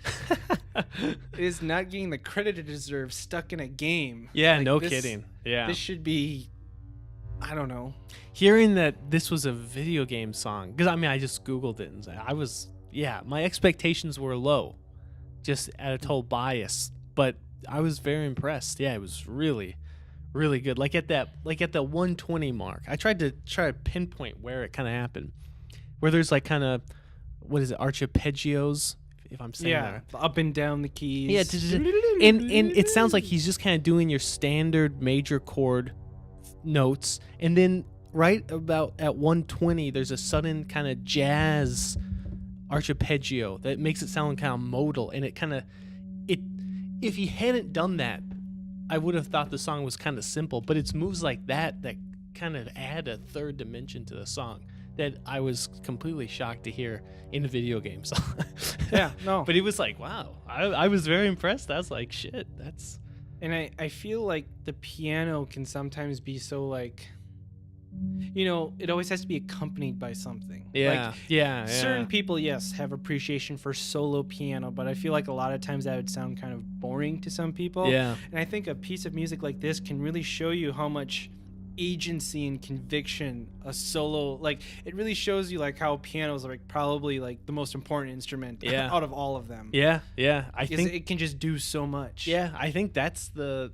it is not getting the credit it deserves stuck in a game. Yeah, like, no kidding. Yeah. This should be, I don't know. Hearing that this was a video game song, because I mean I just Googled it and my expectations were low, just at a total bias, but I was very impressed. Yeah, it was really, really good. Like at the 120 mark, I tried to pinpoint where it kind of happened, where there's like kind of, what is it, arpeggios, if I'm saying that. Yeah, up and down the keys. Yeah, and it sounds like he's just kind of doing your standard major chord notes, and then right about at 120, there's a sudden kind of jazz arpeggio that makes it sound kind of modal, and if he hadn't done that, I would have thought the song was kind of simple, but it's moves like that kind of add a third dimension to the song that I was completely shocked to hear in a video game song. Yeah, no. But it was like, wow, I was very impressed. I was like, shit, that's... And I feel like the piano can sometimes be so like, it always has to be accompanied by something. Yeah, like, certain people, yes, have appreciation for solo piano, but I feel like a lot of times that would sound kind of boring to some people. Yeah. And I think a piece of music like this can really show you how much agency and conviction a solo, like, it really shows you like how pianos are like probably like the most important instrument out of all of them. Yeah. I think it can just do so much. Yeah, I think that's the...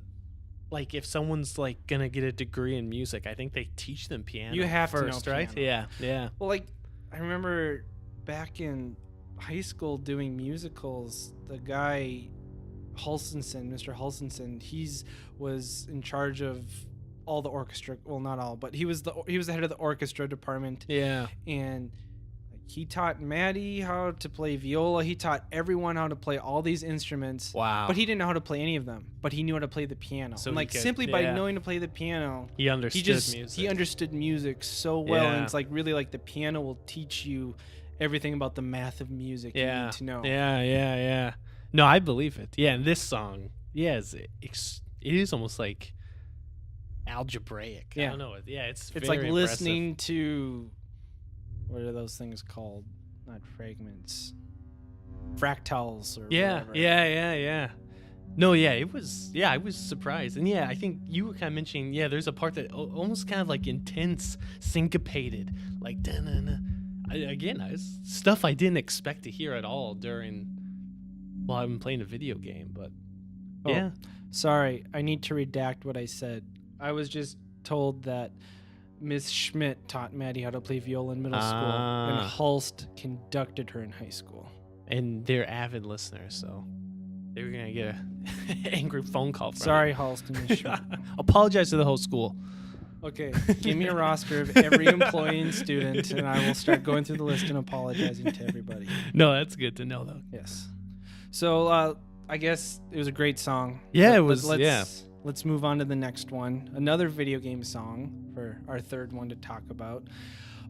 Like, if someone's, like, gonna get a degree in music, I think they teach them piano. You have first, to know right? piano. Yeah. Well, like, I remember back in high school doing musicals, the guy, Mr. Hulsenson, was in charge of all the orchestra. Well, not all, but he was the head of the orchestra department. Yeah. And like, He taught Maddie how to play viola. He taught everyone how to play all these instruments. Wow. But he didn't know how to play any of them. But he knew how to play the piano. So and he like could- simply by yeah. knowing to play the piano, He understood music. he understood music so well. Yeah. And it's like really like the piano will teach you everything about the math of music you need to know. Yeah. No, I believe it. Yeah, and this song, it is almost like algebraic. I don't know. Yeah, it's like very impressive. listening to, what are those things called? Not fragments, fractals or whatever. Yeah. No, it was. Yeah, I was surprised, and I think you were kind of mentioning. Yeah, there's a part that almost kind of like intense, syncopated, like stuff I didn't expect to hear at all while I've been playing a video game. But yeah, sorry, I need to redact what I said. I was just told that Miss Schmidt taught Maddie how to play viola in middle school, and Hulst conducted her in high school. And they're avid listeners, so they were gonna get an angry phone call from Sorry, them. Hulst and Miss Schmidt. Apologize to the whole school. Okay, give me a roster of every employee and student, and I will start going through the list and apologizing to everybody. No, that's good to know, though. Yes. So I guess it was a great song. Yeah, it was. Let's move on to the next one. Another video game song for our third one to talk about.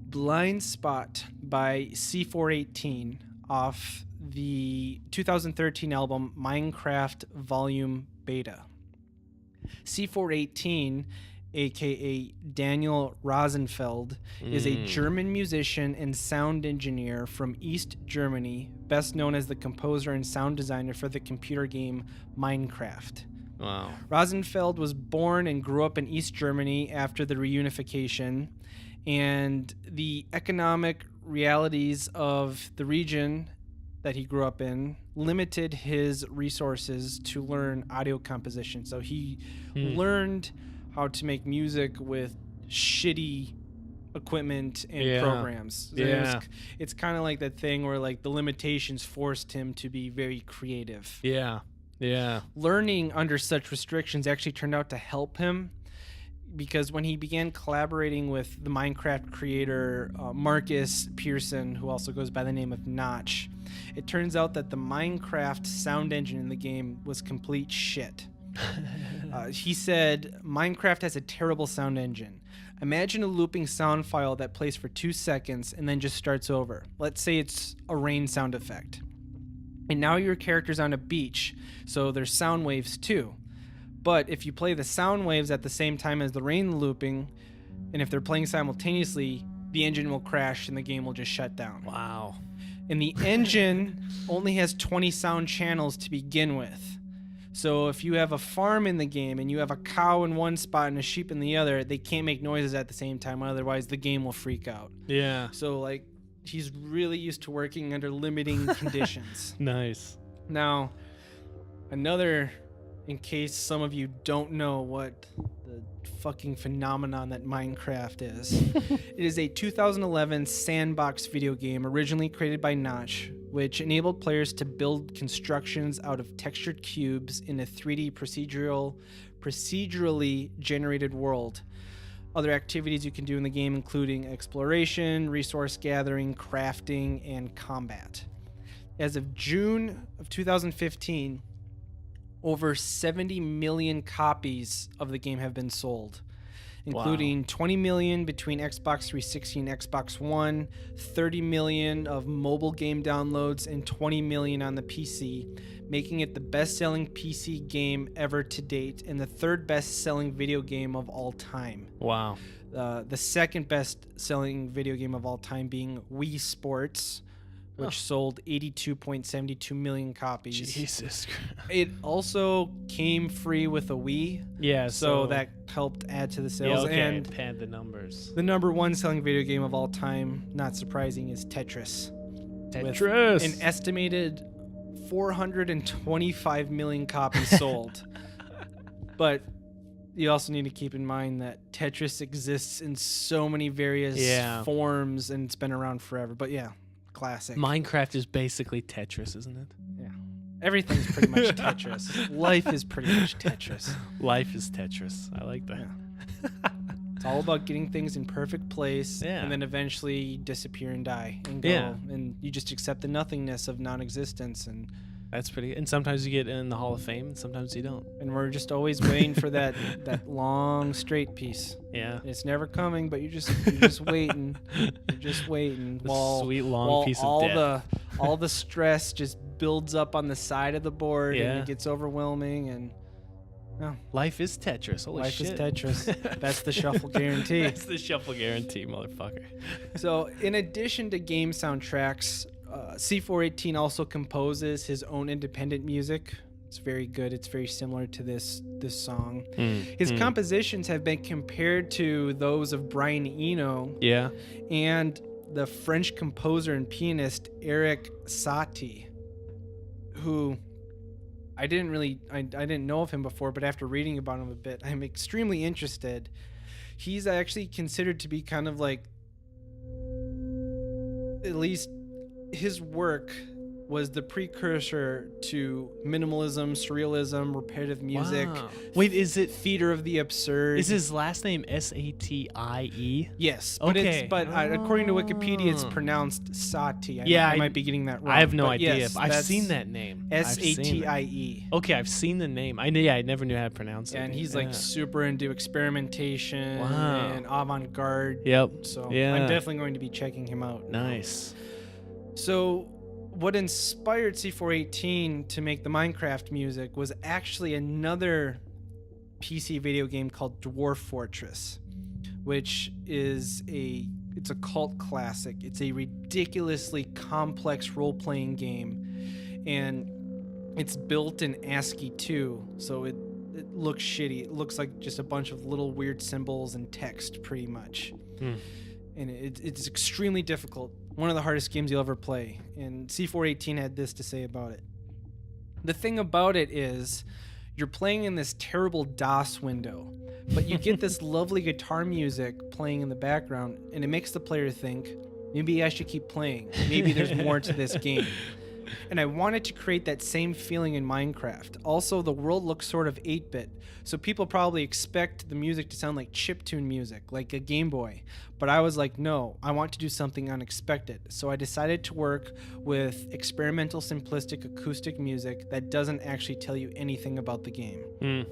Blind Spot by C418 off the 2013 album Minecraft Volume Beta. C418, aka Daniel Rosenfeld, is a German musician and sound engineer from East Germany, best known as the composer and sound designer for the computer game Minecraft. Wow. Rosenfeld was born and grew up in East Germany after the reunification, and the economic realities of the region that he grew up in limited his resources to learn audio composition. So he learned how to make music with shitty equipment and programs. So it's kind of like that thing where like the limitations forced him to be very creative. Yeah. Learning under such restrictions actually turned out to help him, because when he began collaborating with the Minecraft creator Marcus Pearson, who also goes by the name of Notch, it turns out that the Minecraft sound engine in the game was complete shit. He said, Minecraft has a terrible sound engine. Imagine a looping sound file that plays for 2 seconds and then just starts over. Let's say it's a rain sound effect. And now your character's on a beach, so there's sound waves too. But if you play the sound waves at the same time as the rain looping, and if they're playing simultaneously, the engine will crash and the game will just shut down. Wow. And the engine only has 20 sound channels to begin with. So if you have a farm in the game and you have a cow in one spot and a sheep in the other, they can't make noises at the same time, otherwise the game will freak out. Yeah. So like he's really used to working under limiting conditions. Nice. Now, another, in case some of you don't know what the fucking phenomenon that Minecraft is, it is a 2011 sandbox video game originally created by Notch, which enabled players to build constructions out of textured cubes in a 3D procedurally generated world. Other activities you can do in the game including exploration, resource gathering, crafting, and combat. As of June of 2015, over 70 million copies of the game have been sold, including 20 million between Xbox 360 and Xbox One, 30 million of mobile game downloads, and 20 million on the PC, making it the best-selling PC game ever to date and the third best-selling video game of all time. Wow. The second best-selling video game of all time being Wii Sports, which sold 82.72 million copies. Jesus. It also came free with a Wii. Yeah, so that helped add to the sales. And pad the numbers. the number one selling video game of all time, not surprising, is Tetris. Tetris. With an estimated 425 million copies sold. But you also need to keep in mind that Tetris exists in so many various forms and it's been around forever. But yeah, classic. Minecraft is basically Tetris, isn't it? Yeah. Everything's pretty much Tetris. Life is pretty much Tetris. Life is Tetris. I like that. Yeah. It's all about getting things in perfect place, Yeah. and then eventually you disappear and die and go, Yeah. and you just accept the nothingness of non-existence, and That's pretty. And sometimes you get in the Hall of Fame, and sometimes you don't. we're just always waiting for that long straight piece. Yeah. And it's never coming, but you're just waiting. You're just waiting The sweet long while piece of all death. all the stress just builds up on the side of the board, and Yeah. it gets overwhelming, and Life is Tetris. Holy life shit. is Tetris. That's the shuffle guarantee. That's the shuffle guarantee, motherfucker. So, in addition to game soundtracks, C418 also composes his own independent music. It's very good. It's very similar to this song. His compositions have been compared to those of Brian Eno Yeah. and the French composer and pianist Eric Satie, who I didn't know of him before, but after reading about him a bit, I'm extremely interested. He's actually considered to be kind of like, at least his work was the precursor to minimalism, surrealism, repetitive music. Wow. Wait, is it? Theater of the absurd. Is his last name Satie? Yes, but Okay. According to Wikipedia, it's pronounced Satie. I might be getting that wrong. I have no but idea. yes, I've that's seen that name. I've seen that. Satie. Okay, I've seen the name. I never knew how to pronounce it. And he's like super into experimentation Wow. and avant-garde. Yep. So Yeah. I'm definitely going to be checking him out. Nice. So what inspired C418 to make the Minecraft music was actually another PC video game called Dwarf Fortress, which is it's a cult classic. It's a ridiculously complex role-playing game, and it's built in ASCII 2, so it looks shitty. It looks like just a bunch of little weird symbols and text, pretty much. And it's extremely difficult. One of the hardest games you'll ever play. And C418 had this to say about it. The thing about it is, you're playing in this terrible DOS window, but you get this lovely guitar music playing in the background, and it makes the player think, maybe I should keep playing. Maybe there's more to this game. And I wanted to create that same feeling in Minecraft. Also, the world looks sort of 8-bit, so people probably expect the music to sound like chiptune music, like a Game Boy. But I was like, no, I want to do something unexpected. So I decided to work with experimental, simplistic acoustic music that doesn't actually tell you anything about the game.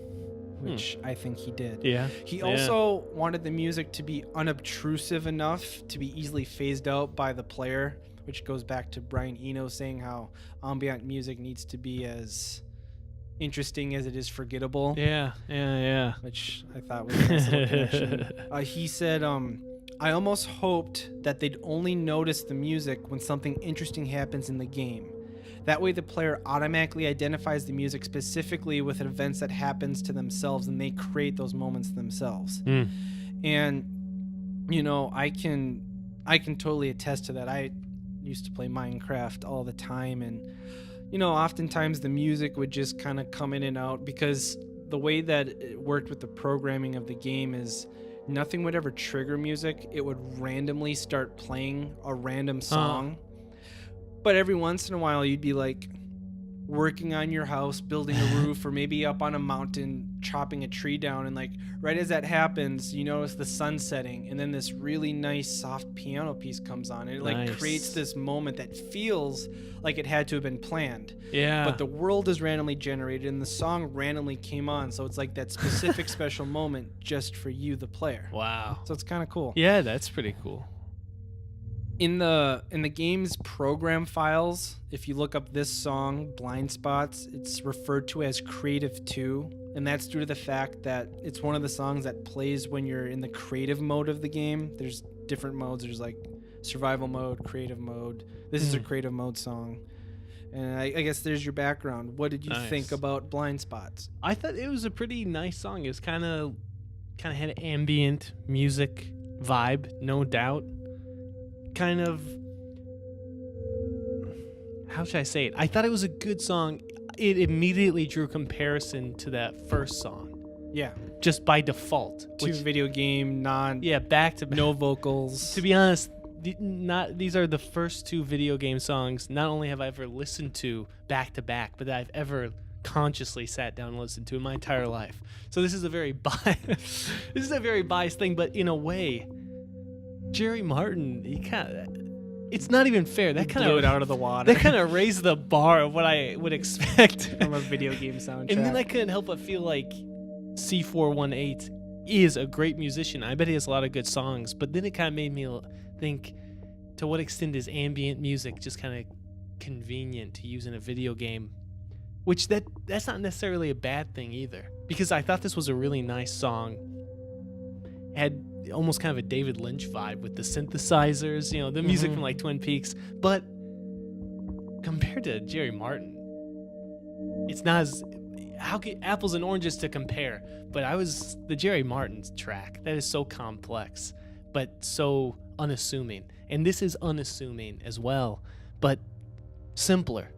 Which I think he did. Yeah. He also wanted the music to be unobtrusive enough to be easily phased out by the player, which goes back to Brian Eno saying how ambient music needs to be as interesting as it is forgettable. Yeah. Which I thought was a nice little connection. He said, I almost hoped that they'd only notice the music when something interesting happens in the game. That way the player automatically identifies the music specifically with events that happens to themselves, and they create those moments themselves. And, you know, I can totally attest to that. I used to play Minecraft all the time, and, you know, oftentimes the music would just kind of come in and out, because the way that it worked with the programming of the game is nothing would ever trigger music. It would randomly start playing a random song. But every once in a while, you'd be like working on your house, building a roof, or maybe up on a mountain, chopping a tree down. And like right as that happens, you notice the sun setting, and then this really nice soft piano piece comes on. And it like creates this moment that feels like it had to have been planned. Yeah. But the world is randomly generated, and the song randomly came on. So it's like that specific special moment just for you, the player. Wow. So it's kind of cool. Yeah, that's pretty cool. In the game's program files, if you look up this song, Blind Spots, it's referred to as Creative 2, and that's due to the fact that it's one of the songs that plays when you're in the creative mode of the game. There's different modes. There's like survival mode, creative mode. This is a creative mode song. And I guess there's your background. What did you think about Blind Spots? I thought it was a pretty nice song. It was kind of had an ambient music vibe, no doubt. Kind of, how should I say it? I thought it was a good song. It immediately drew comparison to that first song. Yeah. Just by default. Video game, back to no vocals. To be honest, these are the first two video game songs not only have I ever listened to back to back, but that I've ever consciously sat down and listened to in my entire life. So this is a very biased thing, but in a way, Jerry Martin, it's not even fair. That kind blew of it out of the water. That kind of raised the bar of what I would expect from a video game soundtrack. And then I couldn't help but feel like C418 is a great musician. I bet he has a lot of good songs, but then it kind of made me think, to what extent is ambient music just kind of convenient to use in a video game? Which that's not necessarily a bad thing either, because I thought this was a really nice song. Had almost kind of a David Lynch vibe with the synthesizers, the music from like Twin Peaks. But compared to Jerry Martin, it's not as apples and oranges to compare. But the Jerry Martin's track that is so complex, but so unassuming, and this is unassuming as well, but simpler.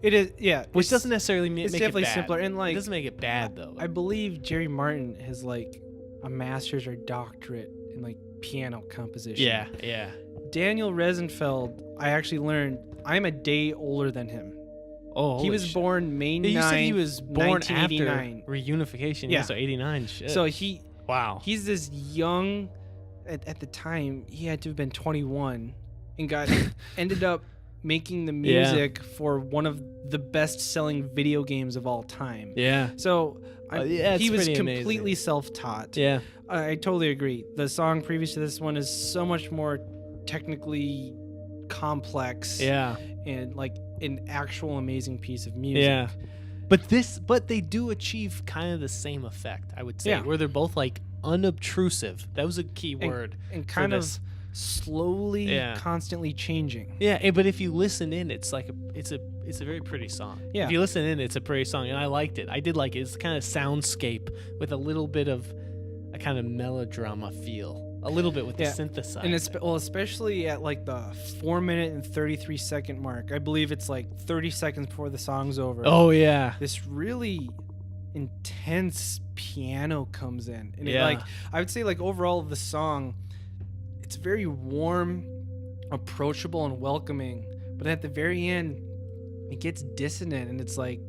It is, yeah. Which doesn't necessarily make it bad. It's definitely simpler, and it doesn't make it bad though. I believe Jerry Martin has like a master's or doctorate in like piano composition. Yeah. Daniel Rosenfeld, I actually learned I'm a day older than him. Oh, he was born May 9th, you said he was born after 1989. reunification. Yeah, so 89. Shit. So he's this young. At the time, he had to have been 21, and ended up making the music for one of the best-selling video games of all time. Yeah. So he was completely amazing. self-taught. Yeah. I totally agree. The song previous to this one is so much more technically complex. Yeah. And like an actual amazing piece of music. Yeah. But they do achieve kind of the same effect, I would say, where they're both like unobtrusive. That was a key word. And kind of slowly, constantly changing. Yeah, but if you listen in, it's like it's a very pretty song. Yeah. If you listen in, it's a pretty song, and I liked it. I did like it. It's kind of soundscape with a little bit of a kind of melodrama feel. A little bit with the synthesizer. And especially at like the 4-minute and 33-second mark. I believe it's like 30 seconds before the song's over. Oh, yeah. This really intense piano comes in. And I would say like overall the song, it's very warm, approachable, and welcoming. But at the very end, it gets dissonant, and it's like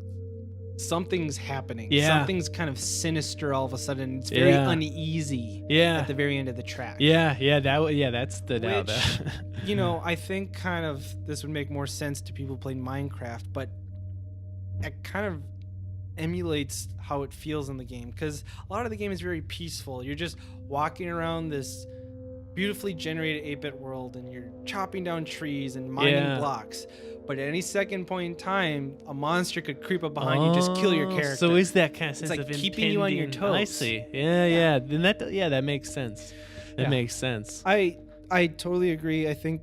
something's happening. Yeah. Something's kind of sinister all of a sudden. It's very uneasy at the very end of the track. That stood out. I think kind of this would make more sense to people playing Minecraft, but it kind of emulates how it feels in the game, because a lot of the game is very peaceful. You're just walking around this beautifully generated 8-bit world, and you're chopping down trees and mining blocks. But at any second point in time, a monster could creep up behind you, just kill your character. So is that kind of sense of keeping you on your toes? I see. Yeah. Then that makes sense. That makes sense. I totally agree. I think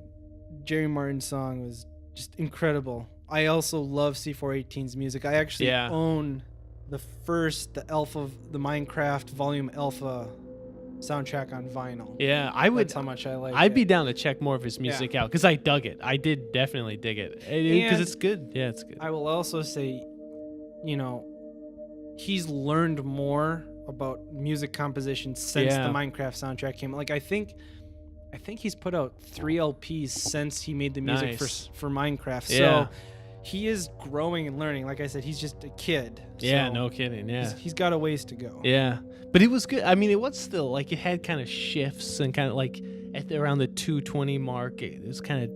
Jerry Martin's song was just incredible. I also love C418's music. I actually own the Minecraft Volume Alpha soundtrack on vinyl. Yeah, I would. That's how much I like I'd be down to check more of his music out, because I dug it. I did definitely dig it, because it's good. Yeah, it's good. I will also say, he's learned more about music composition since the Minecraft soundtrack came. Like I think he's put out 3 LPs since he made the music for Minecraft. Yeah. So he is growing and learning. Like I said, he's just a kid. Yeah, so no kidding. Yeah, he's got a ways to go. Yeah, but it was good. I mean, it was still like it had kind of shifts, and kind of like around the 2:20 mark, it was kind of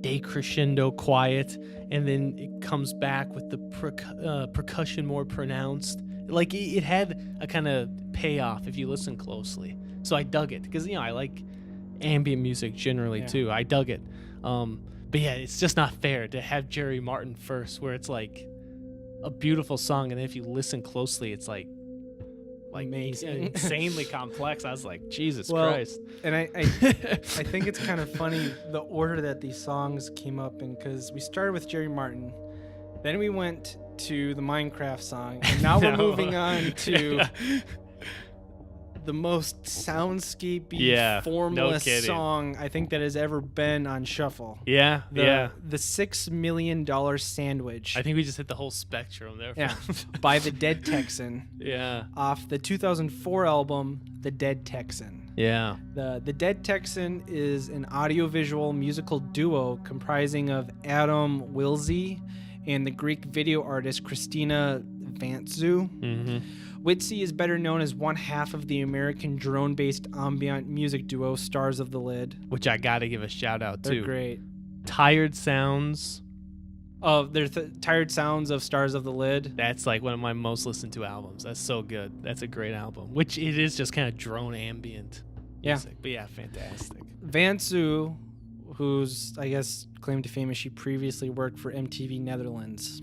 decrescendo quiet, and then it comes back with the percussion more pronounced. Like it had a kind of payoff if you listen closely. So I dug it, because I like ambient music generally too. I dug it. But yeah, it's just not fair to have Jerry Martin first, where it's like a beautiful song, and then if you listen closely, it's like amazing, insanely complex. I was like, Jesus Christ. And I think it's kind of funny the order that these songs came up in, because we started with Jerry Martin, then we went to the Minecraft song, and now we're moving on to the most soundscapey, formless song I think that has ever been on Shuffle. The $6 Million Sandwich. I think we just hit the whole spectrum there. Yeah, by the Dead Texan. Off the 2004 album, The Dead Texan. Yeah. The Dead Texan is an audiovisual musical duo comprising of Adam Wilsey and the Greek video artist Christina Vantzu. Witsy is better known as one half of the American drone-based ambient music duo Stars of the Lid. Which I gotta give a shout out to. They're great. Tired Sounds. Oh, they're Tired Sounds of Stars of the Lid. That's like one of my most listened to albums. That's so good. That's a great album. Which it is just kind of drone ambient music. But yeah, fantastic. Vantzu, who's, I guess, claim to fame is she previously worked for MTV Netherlands.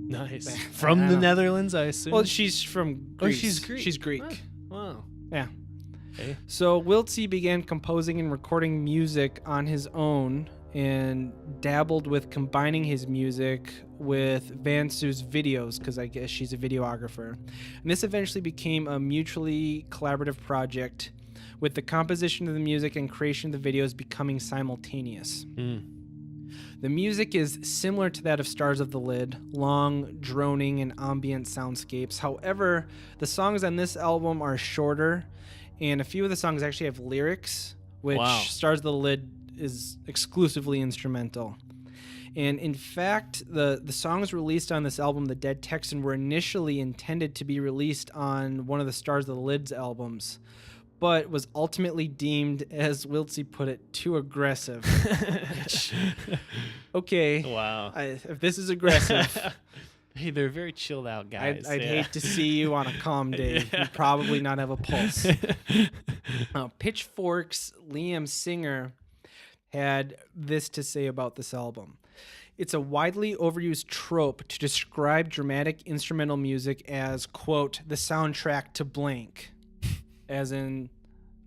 Nice. From the Netherlands, I assume? Well, she's from Greece. Oh, she's Greek. She's Greek. Wow. Yeah. Okay. So Wiltsey began composing and recording music on his own and dabbled with combining his music with Vantzu's videos, because I guess she's a videographer. And this eventually became a mutually collaborative project, with the composition of the music and creation of the videos becoming simultaneous. The music is similar to that of Stars of the Lid, long, droning, and ambient soundscapes. However, the songs on this album are shorter, and a few of the songs actually have lyrics, which Stars of the Lid is exclusively instrumental. And in fact, the songs released on this album, The Dead Texan, were initially intended to be released on one of the Stars of the Lid's albums, but was ultimately deemed, as Wiltsey put it, too aggressive. Okay. Wow. If this is aggressive... Hey, they're very chilled out guys. I'd hate to see you on a calm day. You'd probably not have a pulse. Pitchfork's Liam Singer had this to say about this album. It's a widely overused trope to describe dramatic instrumental music as, quote, the soundtrack to blank, as in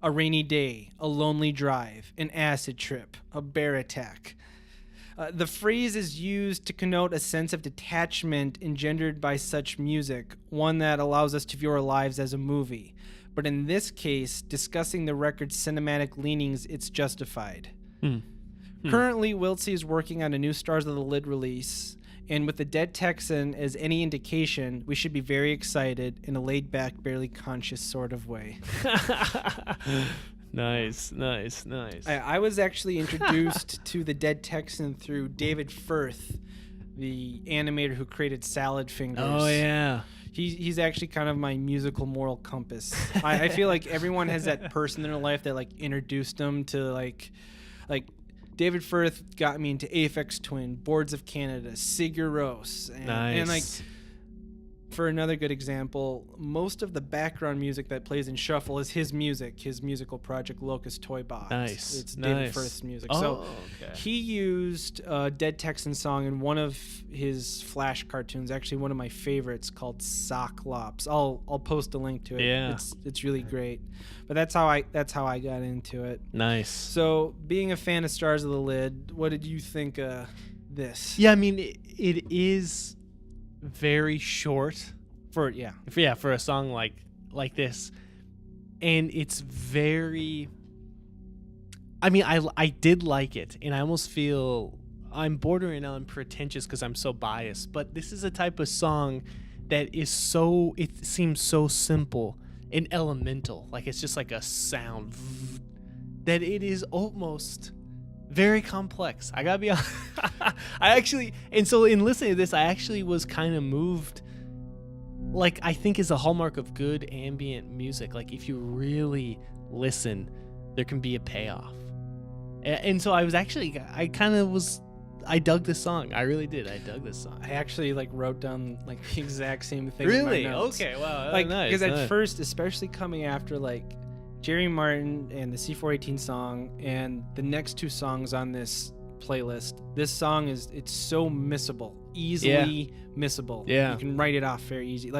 a rainy day, a lonely drive, an acid trip, a bear attack. The phrase is used to connote a sense of detachment engendered by such music, one that allows us to view our lives as a movie. But in this case, discussing the record's cinematic leanings, it's justified. Currently, Wiltsey is working on a new Stars of the Lid release, and with The Dead Texan as any indication, we should be very excited in a laid-back, barely conscious sort of way. Nice. I was actually introduced to The Dead Texan through David Firth, the animator who created Salad Fingers. Oh, yeah. He's actually kind of my musical moral compass. I feel like everyone has that person in their life that like introduced them to like David Firth got me into Aphex Twin, Boards of Canada, Sigur Rós, and like for another good example, most of the background music that plays in Shuffle is his music, his musical project Locust Toy Box. Nice. It's David Firth's music. Oh, so okay. he used a Dead Texan song in one of his Flash cartoons, actually one of my favorites called Socklops. I'll post a link to it. Yeah. It's really great. But that's how I got into it. Nice. So, being a fan of Stars of the Lid, what did you think of this? Yeah, I mean it is very short For a song like this, and it's very, I mean I did like it, and I almost feel I'm bordering on pretentious because I'm so biased, but this is a type of song that is it seems so simple and elemental, like it's just like a sound that it is almost very complex. I gotta be honest. So in listening to this, I actually was kind of moved. Like, I think is a hallmark of good ambient music. Like, if you really listen, there can be a payoff. And so I dug this song. I really did. I dug this song. I actually wrote down the exact same thing. Really? In my notes. Okay. Wow. Nice. Because nice. at first, especially coming after Jerry Martin and the C418 song and the next two songs on this playlist, this song it's so missable, easily missable. Yeah. You can write it off very easy.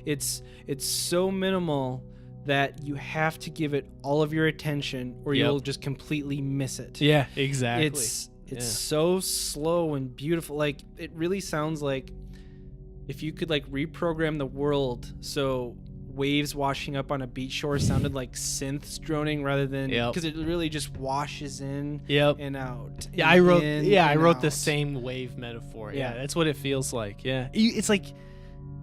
It's so minimal that you have to give it all of your attention or you'll just completely miss it. Yeah, exactly. It's so slow and beautiful. It really sounds like if you could reprogram the world so waves washing up on a beach shore sounded like synths droning rather than because it really just washes in and out. Yeah, I wrote the same wave metaphor. Yeah, that's what it feels like. Yeah, it's like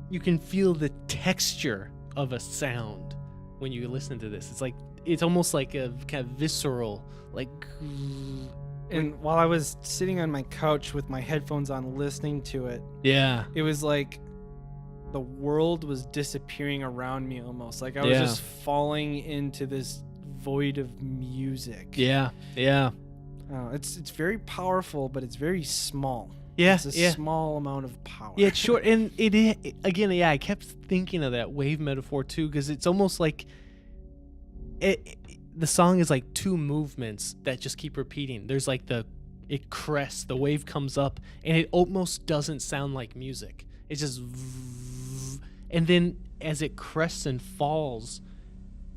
you can feel the texture of a sound when you listen to this. It's almost like a kind of visceral And while I was sitting on my couch with my headphones on listening to it, it was like the world was disappearing around me almost. Like I was just falling into this void of music. Yeah. It's very powerful, but it's very small. Yeah, it's a small amount of power. Yeah, it's short, and again, I kept thinking of that wave metaphor too, because it's almost like the song is like two movements that just keep repeating. There's like it crests, the wave comes up, and it almost doesn't sound like music. It's just, and then as it crests and falls,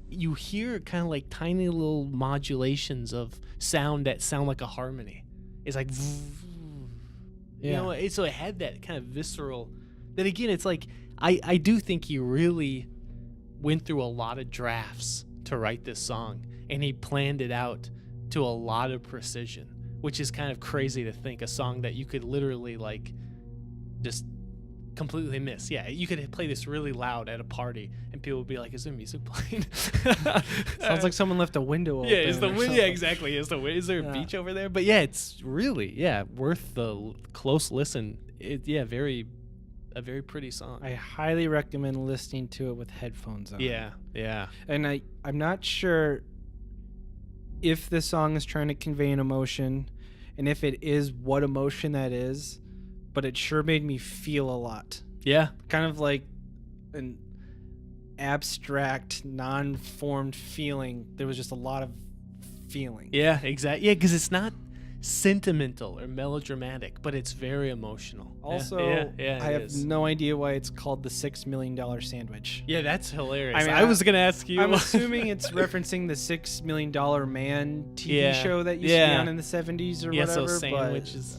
you hear kind of like tiny little modulations of sound that sound like a harmony. It's like, you know, so it had that kind of visceral. Then again, it's like I do think he really went through a lot of drafts to write this song, and he planned it out to a lot of precision, which is kind of crazy to think, a song that you could literally like just completely miss. Yeah, you could play this really loud at a party and people would be like, is there music playing? Sounds like someone left a window open. Yeah, is the wind? Yeah, exactly. Is there a beach over there? But yeah, it's really worth the close listen. A very pretty song. I highly recommend listening to it with headphones on. Yeah. And I'm not sure if this song is trying to convey an emotion, and if it is, what emotion that is, but it sure made me feel a lot. Yeah. Kind of like an abstract, non-formed feeling. There was just a lot of feeling. Yeah, exactly. Yeah, because it's not sentimental or melodramatic, but it's very emotional. Also, I have no idea why it's called the $6 Million Sandwich. Yeah, that's hilarious. I mean, I was going to ask you. I'm assuming it's referencing the $6 Million Man TV show that used to be on in the 70s or whatever. So sandwiches.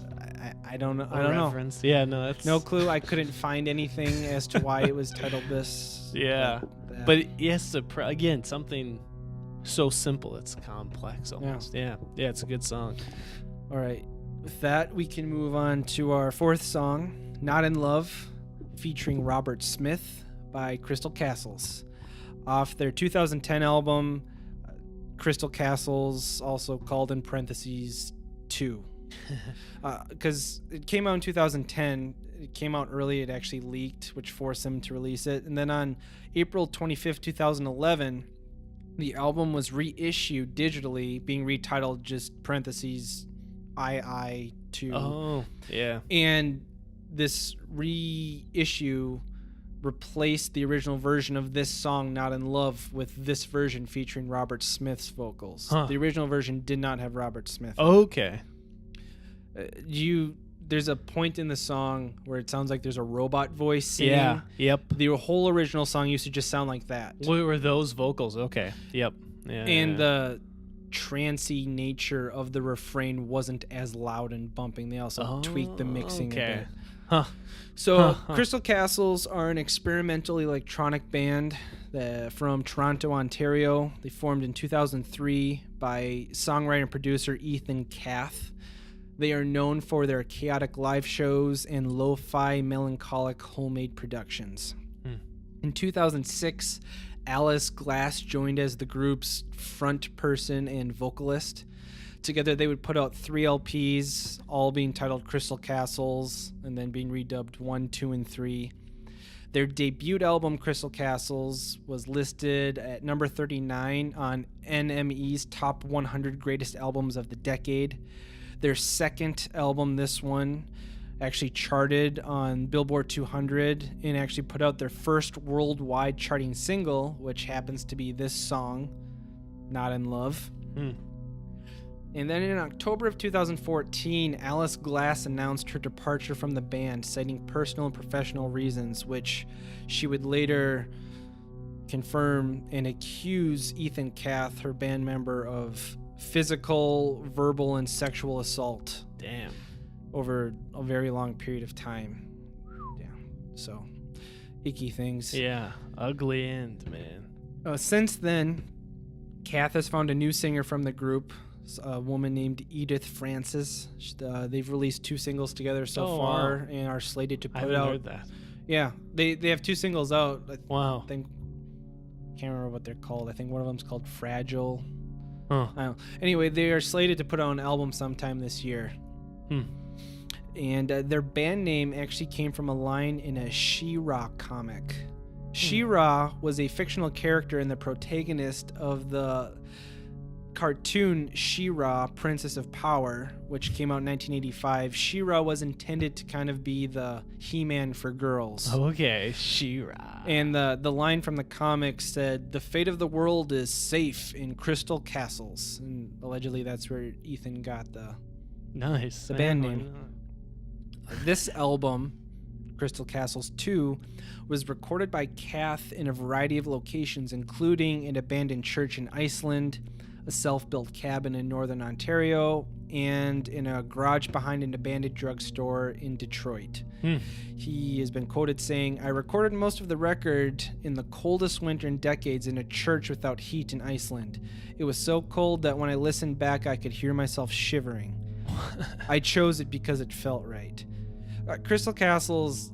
I don't know. I don't know. Yeah, no, that's no clue. I couldn't find anything as to why it was titled this. Yeah, but yes, again, something so simple, it's complex almost. Yeah, it's a good song. All right, with that, we can move on to our fourth song, "Not in Love," featuring Robert Smith by Crystal Castles, off their 2010 album, Crystal Castles, also called in parentheses 2. Because it came out in 2010. It came out early. It actually leaked, which forced them to release it. And then on April 25th, 2011, the album was reissued digitally, being retitled just parentheses II2. Oh, yeah. And this reissue replaced the original version of this song, "Not in Love," with this version featuring Robert Smith's vocals. The original version did not have Robert Smith. Okay. There's a point in the song where it sounds like there's a robot voice singing. Yeah. Yep. The whole original song used to just sound like that. What were those vocals? Okay. Yep. Yeah. And the trancey nature of the refrain wasn't as loud and bumping. They also tweaked the mixing a bit. So Crystal Castles are an experimental electronic band from Toronto, Ontario. They formed in 2003 by songwriter and producer Ethan Kath. They are known for their chaotic live shows and lo-fi melancholic homemade productions. In 2006, Alice Glass joined as the group's front person and vocalist. Together they would put out 3 LPs, all being titled Crystal Castles, and then being redubbed 1, 2, and 3. Their debut album, Crystal Castles, was listed at number 39 on NME's Top 100 Greatest Albums of the Decade. Their second album, this one, actually charted on Billboard 200 and actually put out their first worldwide charting single, which happens to be this song, "Not in Love." And then in October of 2014, Alice Glass announced her departure from the band, citing personal and professional reasons, which she would later confirm and accuse Ethan Kath, her band member, of physical, verbal, and sexual assault. Damn. Over a very long period of time. Yeah. So, icky things. Yeah. Ugly end, man. Since then, Kath has found a new singer from the group, a woman named Edith Francis. They've released 2 singles together so far and are slated to put out. I haven't heard that. Yeah. They have 2 singles out. Wow. I can't remember what they're called. I think one of them's called Fragile. I don't know. Anyway, they are slated to put out an album sometime this year. And their band name actually came from a line in a She-Ra comic. She-Ra was a fictional character and the protagonist of the cartoon She-Ra, Princess of Power, which came out in 1985. She-Ra was intended to kind of be the He-Man for girls. Okay, She-Ra. And the line from the comic said, "The fate of the world is safe in crystal castles." And allegedly that's where Ethan got the band name. This album, Crystal Castles 2, was recorded by Kath in a variety of locations, including an abandoned church in Iceland, a self-built cabin in northern Ontario, and in a garage behind an abandoned drugstore in Detroit. He has been quoted saying, "I recorded most of the record in the coldest winter in decades in a church without heat in Iceland. It was so cold that when I listened back, I could hear myself shivering. I chose it because it felt right." Crystal Castles,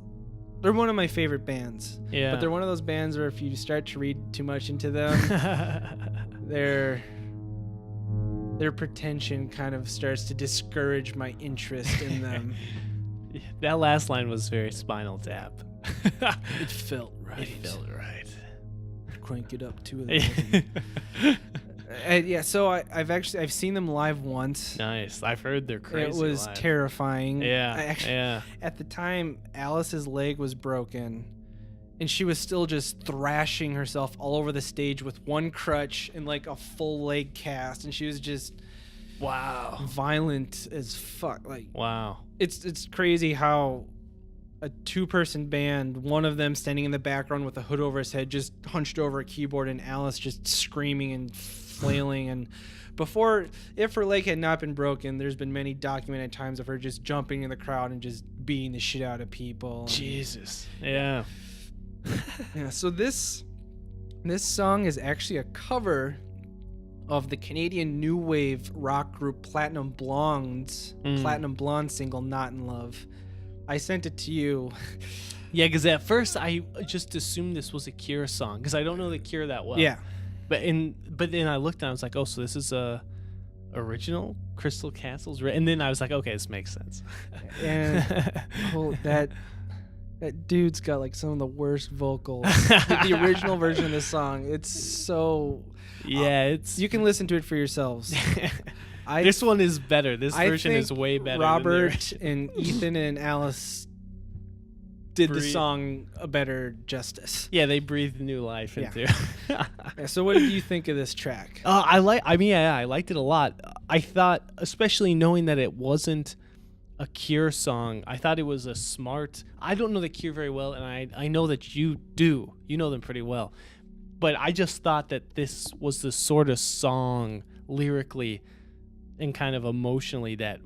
they're one of my favorite bands. Yeah. But they're one of those bands where if you start to read too much into them, their pretension kind of starts to discourage my interest in them. That last line was very Spinal Tap. It felt right. It felt right. Crank it up to 11. Yeah, so I've seen them live once. Nice. I've heard they're crazy. It was live. terrifying. Yeah. At the time, Alice's leg was broken, and she was still just thrashing herself all over the stage with one crutch and like a full leg cast, and she was just violent as fuck. Like, wow. It's crazy how a two-person band, one of them standing in the background with a hood over his head, just hunched over a keyboard, and Alice just screaming and flailing. And before, if her leg had not been broken, there's been many documented times of her just jumping in the crowd and just beating the shit out of people. Jesus. Yeah. Yeah. So this song is actually a cover of the Canadian new wave rock group Platinum Blonde's Platinum Blonde single "Not in Love." I sent it to you. Yeah, because at first I just assumed this was a Cure song because I don't know the Cure that well. Yeah. But then I looked and I was like, oh, so this is a original Crystal Castles, and then I was like, okay, this makes sense. And that dude's got like some of the worst vocals. The original version of this song, it's so. Yeah, it's. You can listen to it for yourselves. This one is better. This version is way better. Robert and Ethan and Alice did the song a better justice. Yeah, they breathed new life into. Yeah, so what did you think of this track? I liked it a lot. I thought, especially knowing that it wasn't a Cure song, I thought it was a smart. I don't know the Cure very well, and I know that you do. You know them pretty well. But I just thought that this was the sort of song lyrically and kind of emotionally that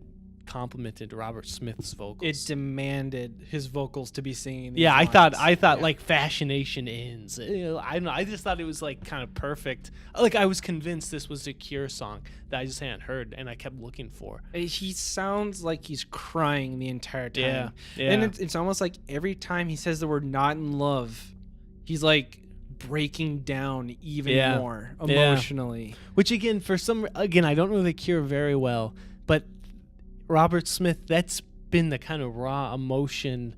complimented Robert Smith's vocals. It demanded his vocals to be singing these lines. I thought yeah. Like Fascination Ends. I don't know. I just thought it was like kind of perfect. Like I was convinced this was a Cure song that I just hadn't heard and I kept looking for. He sounds like he's crying the entire time. Yeah. And it's almost like every time he says the word "not in love," he's like breaking down even more emotionally. Yeah. Which again, I don't know the Cure very well, but Robert Smith, that's been the kind of raw emotion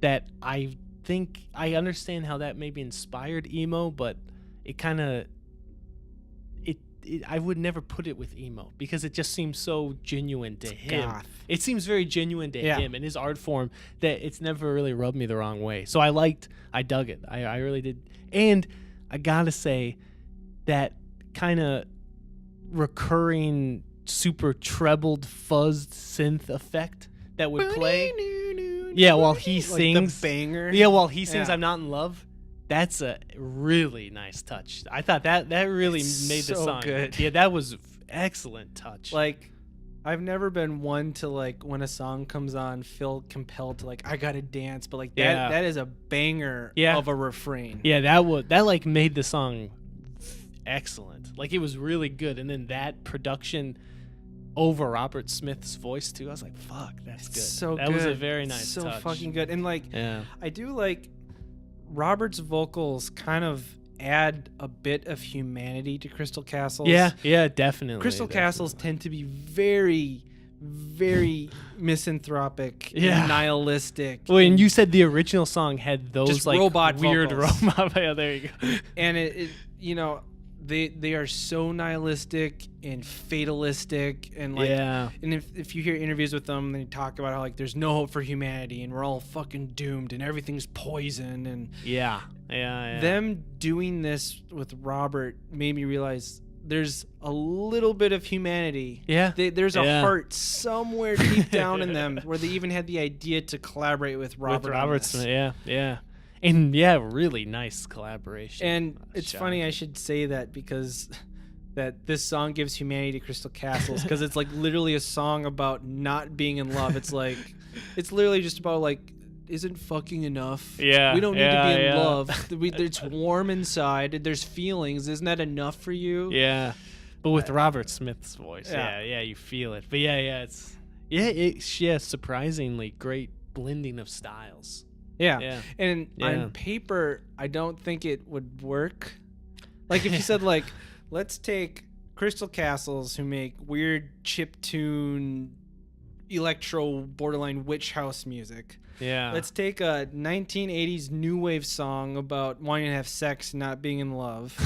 that I think I understand how that maybe inspired emo, but it kind of I would never put it with emo because it just seems so genuine to him. Goth. It seems very genuine to him and his art form that it's never really rubbed me the wrong way. So I dug it. I really did. And I gotta say that kind of recurring super trebled fuzzed synth effect that would play while he sings the banger. While he sings I'm Not in Love. That's a really nice touch. I thought that really made the song good. Yeah, that was excellent touch. Like, I've never been one to like when a song comes on feel compelled to like I gotta dance, but like that is a banger of a refrain. Yeah, that like made the song excellent. Like it was really good, and then that production over Robert Smith's voice too. I was like, fuck, that's good. So that good. was a very nice so touch. Fucking good. And like I do like Robert's vocals kind of add a bit of humanity to Crystal Castles. Yeah, definitely. Crystal Castles tend to be very, very misanthropic, Yeah. and nihilistic. Well, and you said the original song had those Just like robot weird vocals. robot. Yeah, there you go. And it they are so nihilistic and fatalistic, and like, Yeah. and if you hear interviews with them, they talk about how like there's no hope for humanity and we're all fucking doomed and everything's poison, and Yeah. Yeah. them doing this with Robert made me realize there's a little bit of humanity. Yeah. There's a Yeah. heart somewhere deep down in them where they even had the idea to collaborate with Robert. With on Robertson. this. Yeah. Yeah. And yeah, really nice collaboration. And it's Shot. funny I should say that because that this song gives humanity to Crystal Castles, because it's like literally a song about not being in love. It's like it's literally just about like, isn't fucking enough. Yeah, We don't need yeah, to be in yeah. love. It's warm inside. There's feelings. Isn't that enough for you? Yeah. But with Robert Smith's voice. Yeah. Yeah, you feel it. But it's surprisingly great blending of styles. Yeah. Yeah. And Yeah. on paper, I don't think it would work. Like if you said like, let's take Crystal Castles, who make weird chiptune, electro, borderline witch house music. Yeah. Let's take a 1980s new wave song about wanting to have sex and not being in love.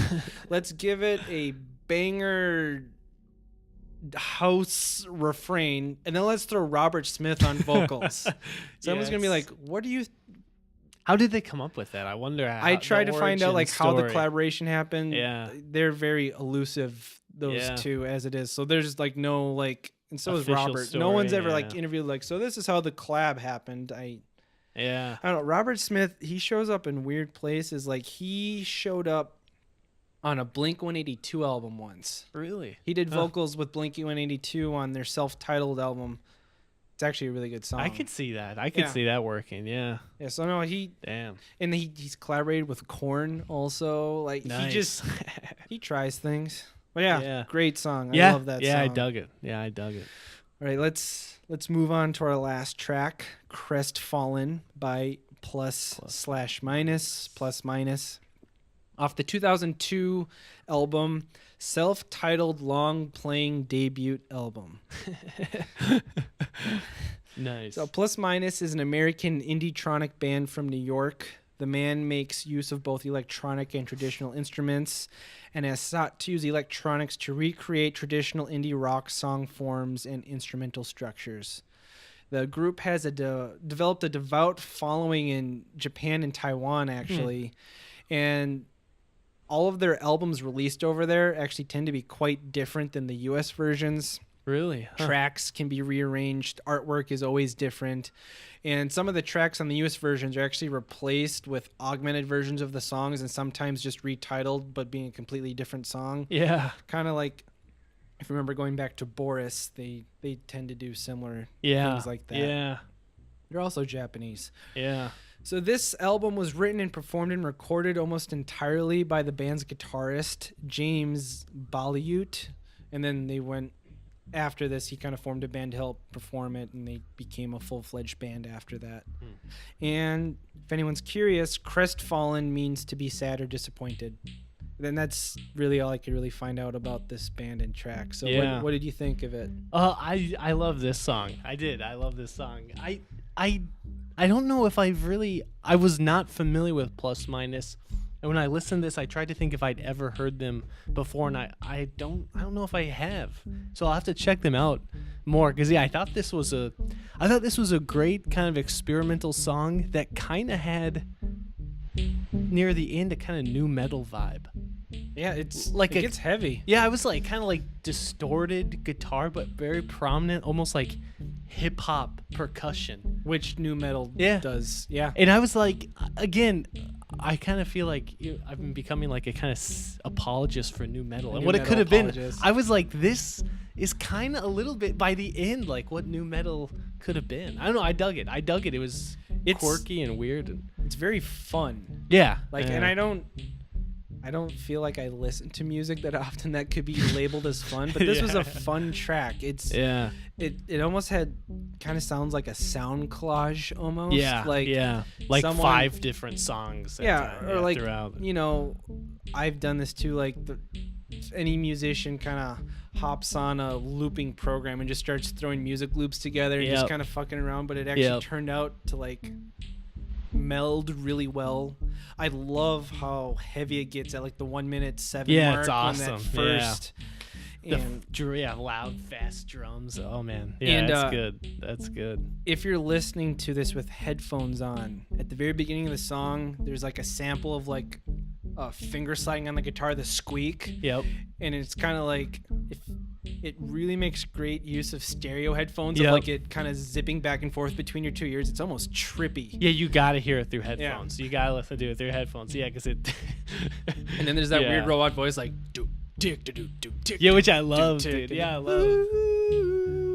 Let's give it a banger house refrain, and then let's throw Robert Smith on vocals. Someone's gonna be like, what do you how did they come up with that? I wonder how. I tried to find out like how the story. collaboration happened. Yeah. They're very elusive, those Yeah. two, as it is. So there's like no like, and so is Official Robert. No one's story, ever like yeah. interviewed like, so this is how the collab happened. Yeah. I don't know. Robert Smith, he shows up in weird places. Like he showed up on a Blink-182 album once. Really? He did vocals with Blink-182 on their self-titled album. It's actually a really good song. I could see that. I could Yeah. see that working. Yeah. Yeah, so no, Damn. and he's collaborated with Korn also. Like Nice. he tries things. But yeah, Yeah. great song. Yeah. I love that yeah, song. I dug it. Yeah, I dug it. All right, let's move on to our last track, Crestfallen by plus minus off the 2002 album, self-titled long-playing debut album. Nice. So Plus Minus is an American indie-tronic band from New York. The band makes use of both electronic and traditional instruments and has sought to use electronics to recreate traditional indie rock song forms and instrumental structures. The group has developed a devout following in Japan and Taiwan, actually, and all of their albums released over there actually tend to be quite different than the U.S. versions. Really? Huh. Tracks can be rearranged. Artwork is always different. And some of the tracks on the U.S. versions are actually replaced with augmented versions of the songs and sometimes just retitled but being a completely different song. Yeah. Kind of like, if you remember going back to Boris, they tend to do similar Yeah. things like that. Yeah. They're also Japanese. Yeah. So this album was written and performed and recorded almost entirely by the band's guitarist, James Balliute. And then they went, after this, he kind of formed a band to help perform it, and they became a full-fledged band after that. And if anyone's curious, Crestfallen means to be sad or disappointed. Then that's really all I could really find out about this band and track. So Yeah. what did you think of it? I love this song. I did. I love this song. I don't know if I was not familiar with Plus Minus. And when I listened to this, I tried to think if I'd ever heard them before, and I don't know if I have. So I'll have to check them out more, because I thought this was a great kind of experimental song that kind of had near the end a kind of new metal vibe. Yeah, it's Like it a- gets heavy. Yeah, I was like kind of like distorted guitar, but very prominent, almost like hip hop percussion. Which new metal Yeah. does. Yeah. And I was like, again, I kind of feel like I've been becoming like a kind of apologist for new metal. And New what it metal could have been, apologist. I was like, this is kind of a little bit by the end like what new metal could have been. I don't know. I dug it. It was quirky and weird. And It's very fun. yeah. Like, yeah. and I don't feel like I listen to music that often that could be labeled as fun, but this was Yeah. a fun track. Yeah. It almost had kind of sounds like a sound collage almost. Yeah. Like yeah. Like someone- 5 different songs. Yeah, or like throughout. you know, I've done this too. Like any musician kind of hops on a looping program and just starts throwing music loops together and just kind of fucking around, but it actually turned out to like meld really well. I love how heavy it gets at like the 1:07 mark. It's awesome. On that first. And loud, fast drums. Oh man, that's good. That's good. If you're listening to this with headphones on, at the very beginning of the song, there's like a sample of like a finger sliding on the guitar, the squeak. Yep. And it's kind of like it really makes great use of stereo headphones, of like it kind of zipping back and forth between your two ears. It's almost trippy. Yeah, you gotta hear it through headphones. You gotta listen to it through headphones. Yeah, because it. And then there's that weird robot voice like. Which I love, dude. Yeah, I love.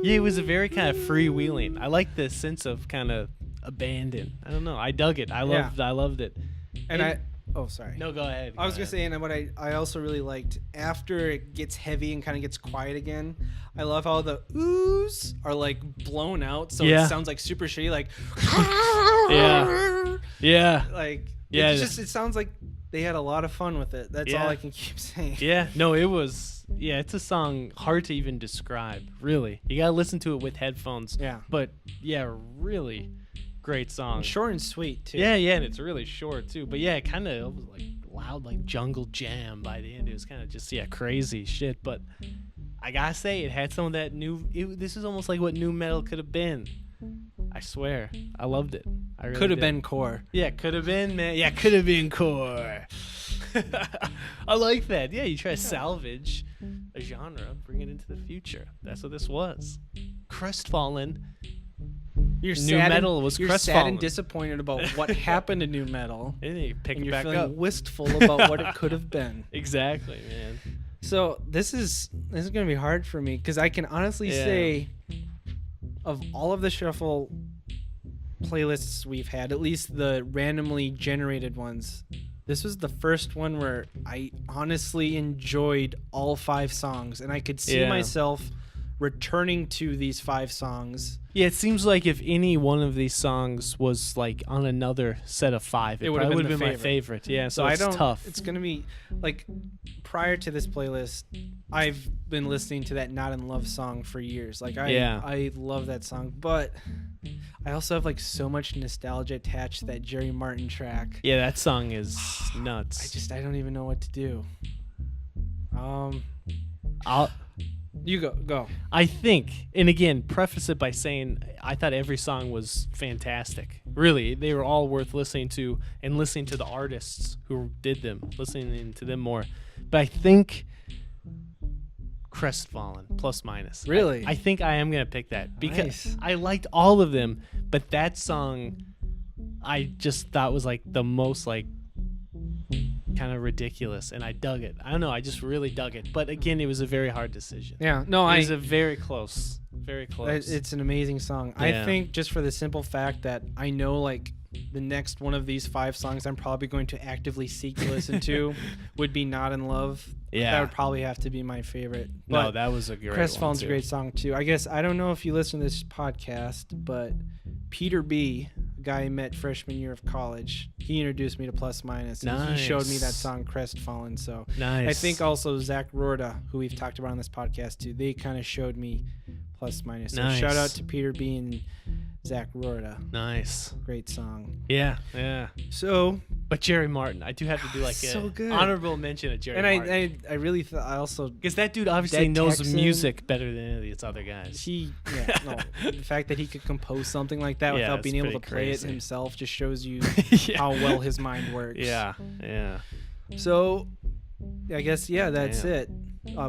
Yeah, it was a very kind of freewheeling. I like the sense of kind of abandon. I don't know. I dug it. I loved it. And sorry. No, go ahead. I was gonna say, and what I also really liked after it gets heavy and kind of gets quiet again. I love how the oohs are like blown out, so it sounds like super shitty, like. Yeah. Like. Yeah. It sounds like. They had a lot of fun with it. That's all I can keep saying. Yeah. No, it was. Yeah, it's a song hard to even describe, really. You got to listen to it with headphones. Yeah. But, yeah, really great song. And short and sweet, too. Yeah, and it's really short, too. But, yeah, it kind of was like loud, like jungle jam by the end. It was kind of just, crazy shit. But I got to say, it had some of that this is almost like what new metal could have been. I swear. I loved it. I really could have been core. Yeah, could have been, man. Yeah, could have been core. I like that. Yeah, you try to salvage a genre, bring it into the future. That's what this was. Crestfallen. You're sad and disappointed about what happened to new metal. And you pick and it you're back feeling up. wistful about what it could have been. Exactly, man. So this is going to be hard for me because I can honestly say, of all of the shuffle playlists we've had, at least the randomly generated ones, this was the first one where I honestly enjoyed all 5 songs, and I could see myself returning to these 5 songs. Yeah, it seems like if any one of these songs was like on another set of 5, it would have been my favorite. Yeah, so it's tough. It's gonna be like, prior to this playlist, I've been listening to that Not in Love song for years. Like I love that song, but I also have like so much nostalgia attached to that Jerry Martin track. Yeah, that song is nuts. I don't even know what to do. You go. I think, and again, preface it by saying I thought every song was fantastic. Really, they were all worth listening to, and listening to the artists who did them, listening to them more. But I think Crestfallen, plus minus. Really? I think I am going to pick that because I liked all of them, but that song I just thought was like the most like kind of ridiculous, and I dug it. I don't know, I just really dug it. But again, it was a very hard decision. Yeah, no, it was a very close. It's an amazing song. Yeah. I think just for the simple fact that I know like the next one of these 5 songs I'm probably going to actively seek to listen to would be Not in Love. Yeah, that would probably have to be my favorite. No, that was a great Crestfallen's a great song too. I guess I don't know if you listen to this podcast, but Peter B, a guy I met freshman year of college, he introduced me to Plus Minus. And he showed me that song Crestfallen. So I think also Zach Rorda, who we've talked about on this podcast too, they kind of showed me Plus Minus. So shout out to Peter B and Zach Rorda. Nice. Great song. Yeah. So, but Jerry Martin, I do have to do like an honorable mention of Jerry Martin. And I really thought I also, because that dude obviously knows music better than any of these other guys. The fact that he could compose something like that without being able to play it himself just shows you how well his mind works. Yeah. So, I guess that's it.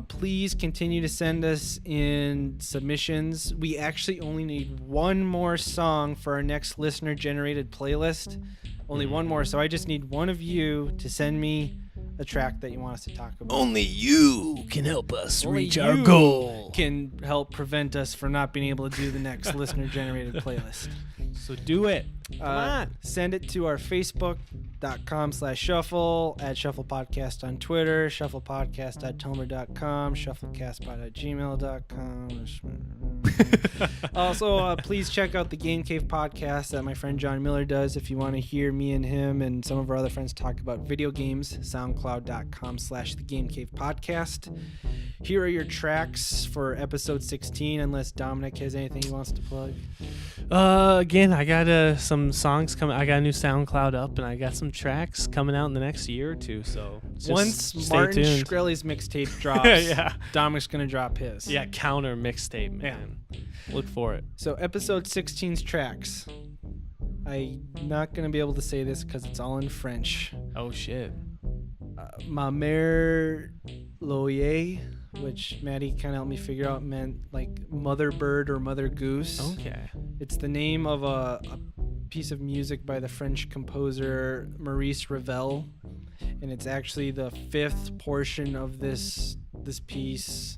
Please continue to send us in submissions. We actually only need one more song for our next listener-generated playlist. Only one more. So I just need one of you to send me a track that you want us to talk about. Only you can help us reach our goal. Can help prevent us from not being able to do the next listener-generated playlist. So do it. Come on. Send it to our Facebook facebook.com/shuffle, at Shuffle Podcast on Twitter, shufflepodcast.tumblr.com, shufflecastpod@gmail.com. Also, please check out the Game Cave podcast that my friend John Miller does if you want to hear me and him and some of our other friends talk about video games. soundcloud.com/the Game Cave podcast. Here are your tracks for episode 16, unless Dominic has anything he wants to plug. Again, I got some songs coming. I got a new SoundCloud up, and I got some tracks coming out in the next year or two. So once stay Martin tuned. Shkreli's mixtape drops, Yeah. Dominic's gonna drop his. Yeah, counter mixtape, man. Look for it. So episode 16's tracks. I'm not gonna be able to say this because it's all in French. Oh shit. Ma mère Loyer, which Maddie kind of helped me figure out meant like mother bird or mother goose. Okay. It's the name of a piece of music by the French composer Maurice Ravel, and it's actually the fifth portion of this piece.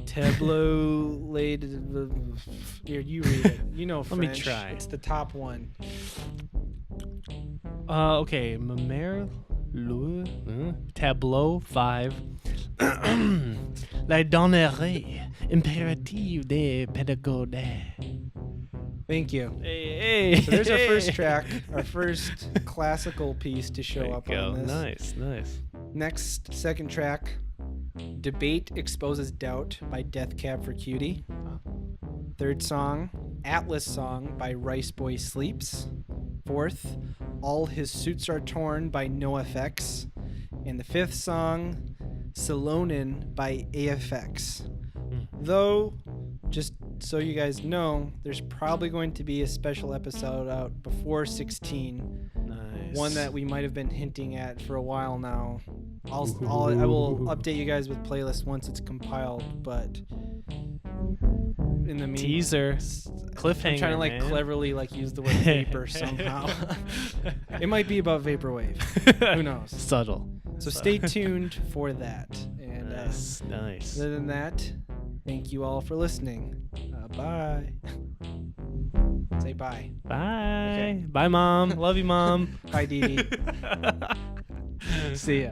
Tableau Laideronnette. Here, you read it. You know French. Let me try. It's the top one. Okay. Ma mère, Tableau V. Laideronnette, impérative de pagodes. Thank you. Hey. So there's our first track, our first classical piece to show There up you go. on this. Nice. Next, second track, Debate Exposes Doubt by Death Cab for Cutie. Third song, Atlas Song by Rice Boy Sleeps. Fourth, All His Suits Are Torn by NoFX. And the fifth song, Salonin by AFX. Though, just so you guys know, there's probably going to be a special episode out before 16. Nice. One that we might have been hinting at for a while now. I will update you guys with playlist once it's compiled, but in the teaser, cliffhanger. I'm trying to man. cleverly use the word vapor somehow. It might be about vaporwave. Who knows? Subtle. So stay tuned for that. And Nice. other than that, thank you all for listening. Bye. Say bye. Bye. Okay. Bye, Mom. Love you, Mom. Bye, Dee Dee. See ya.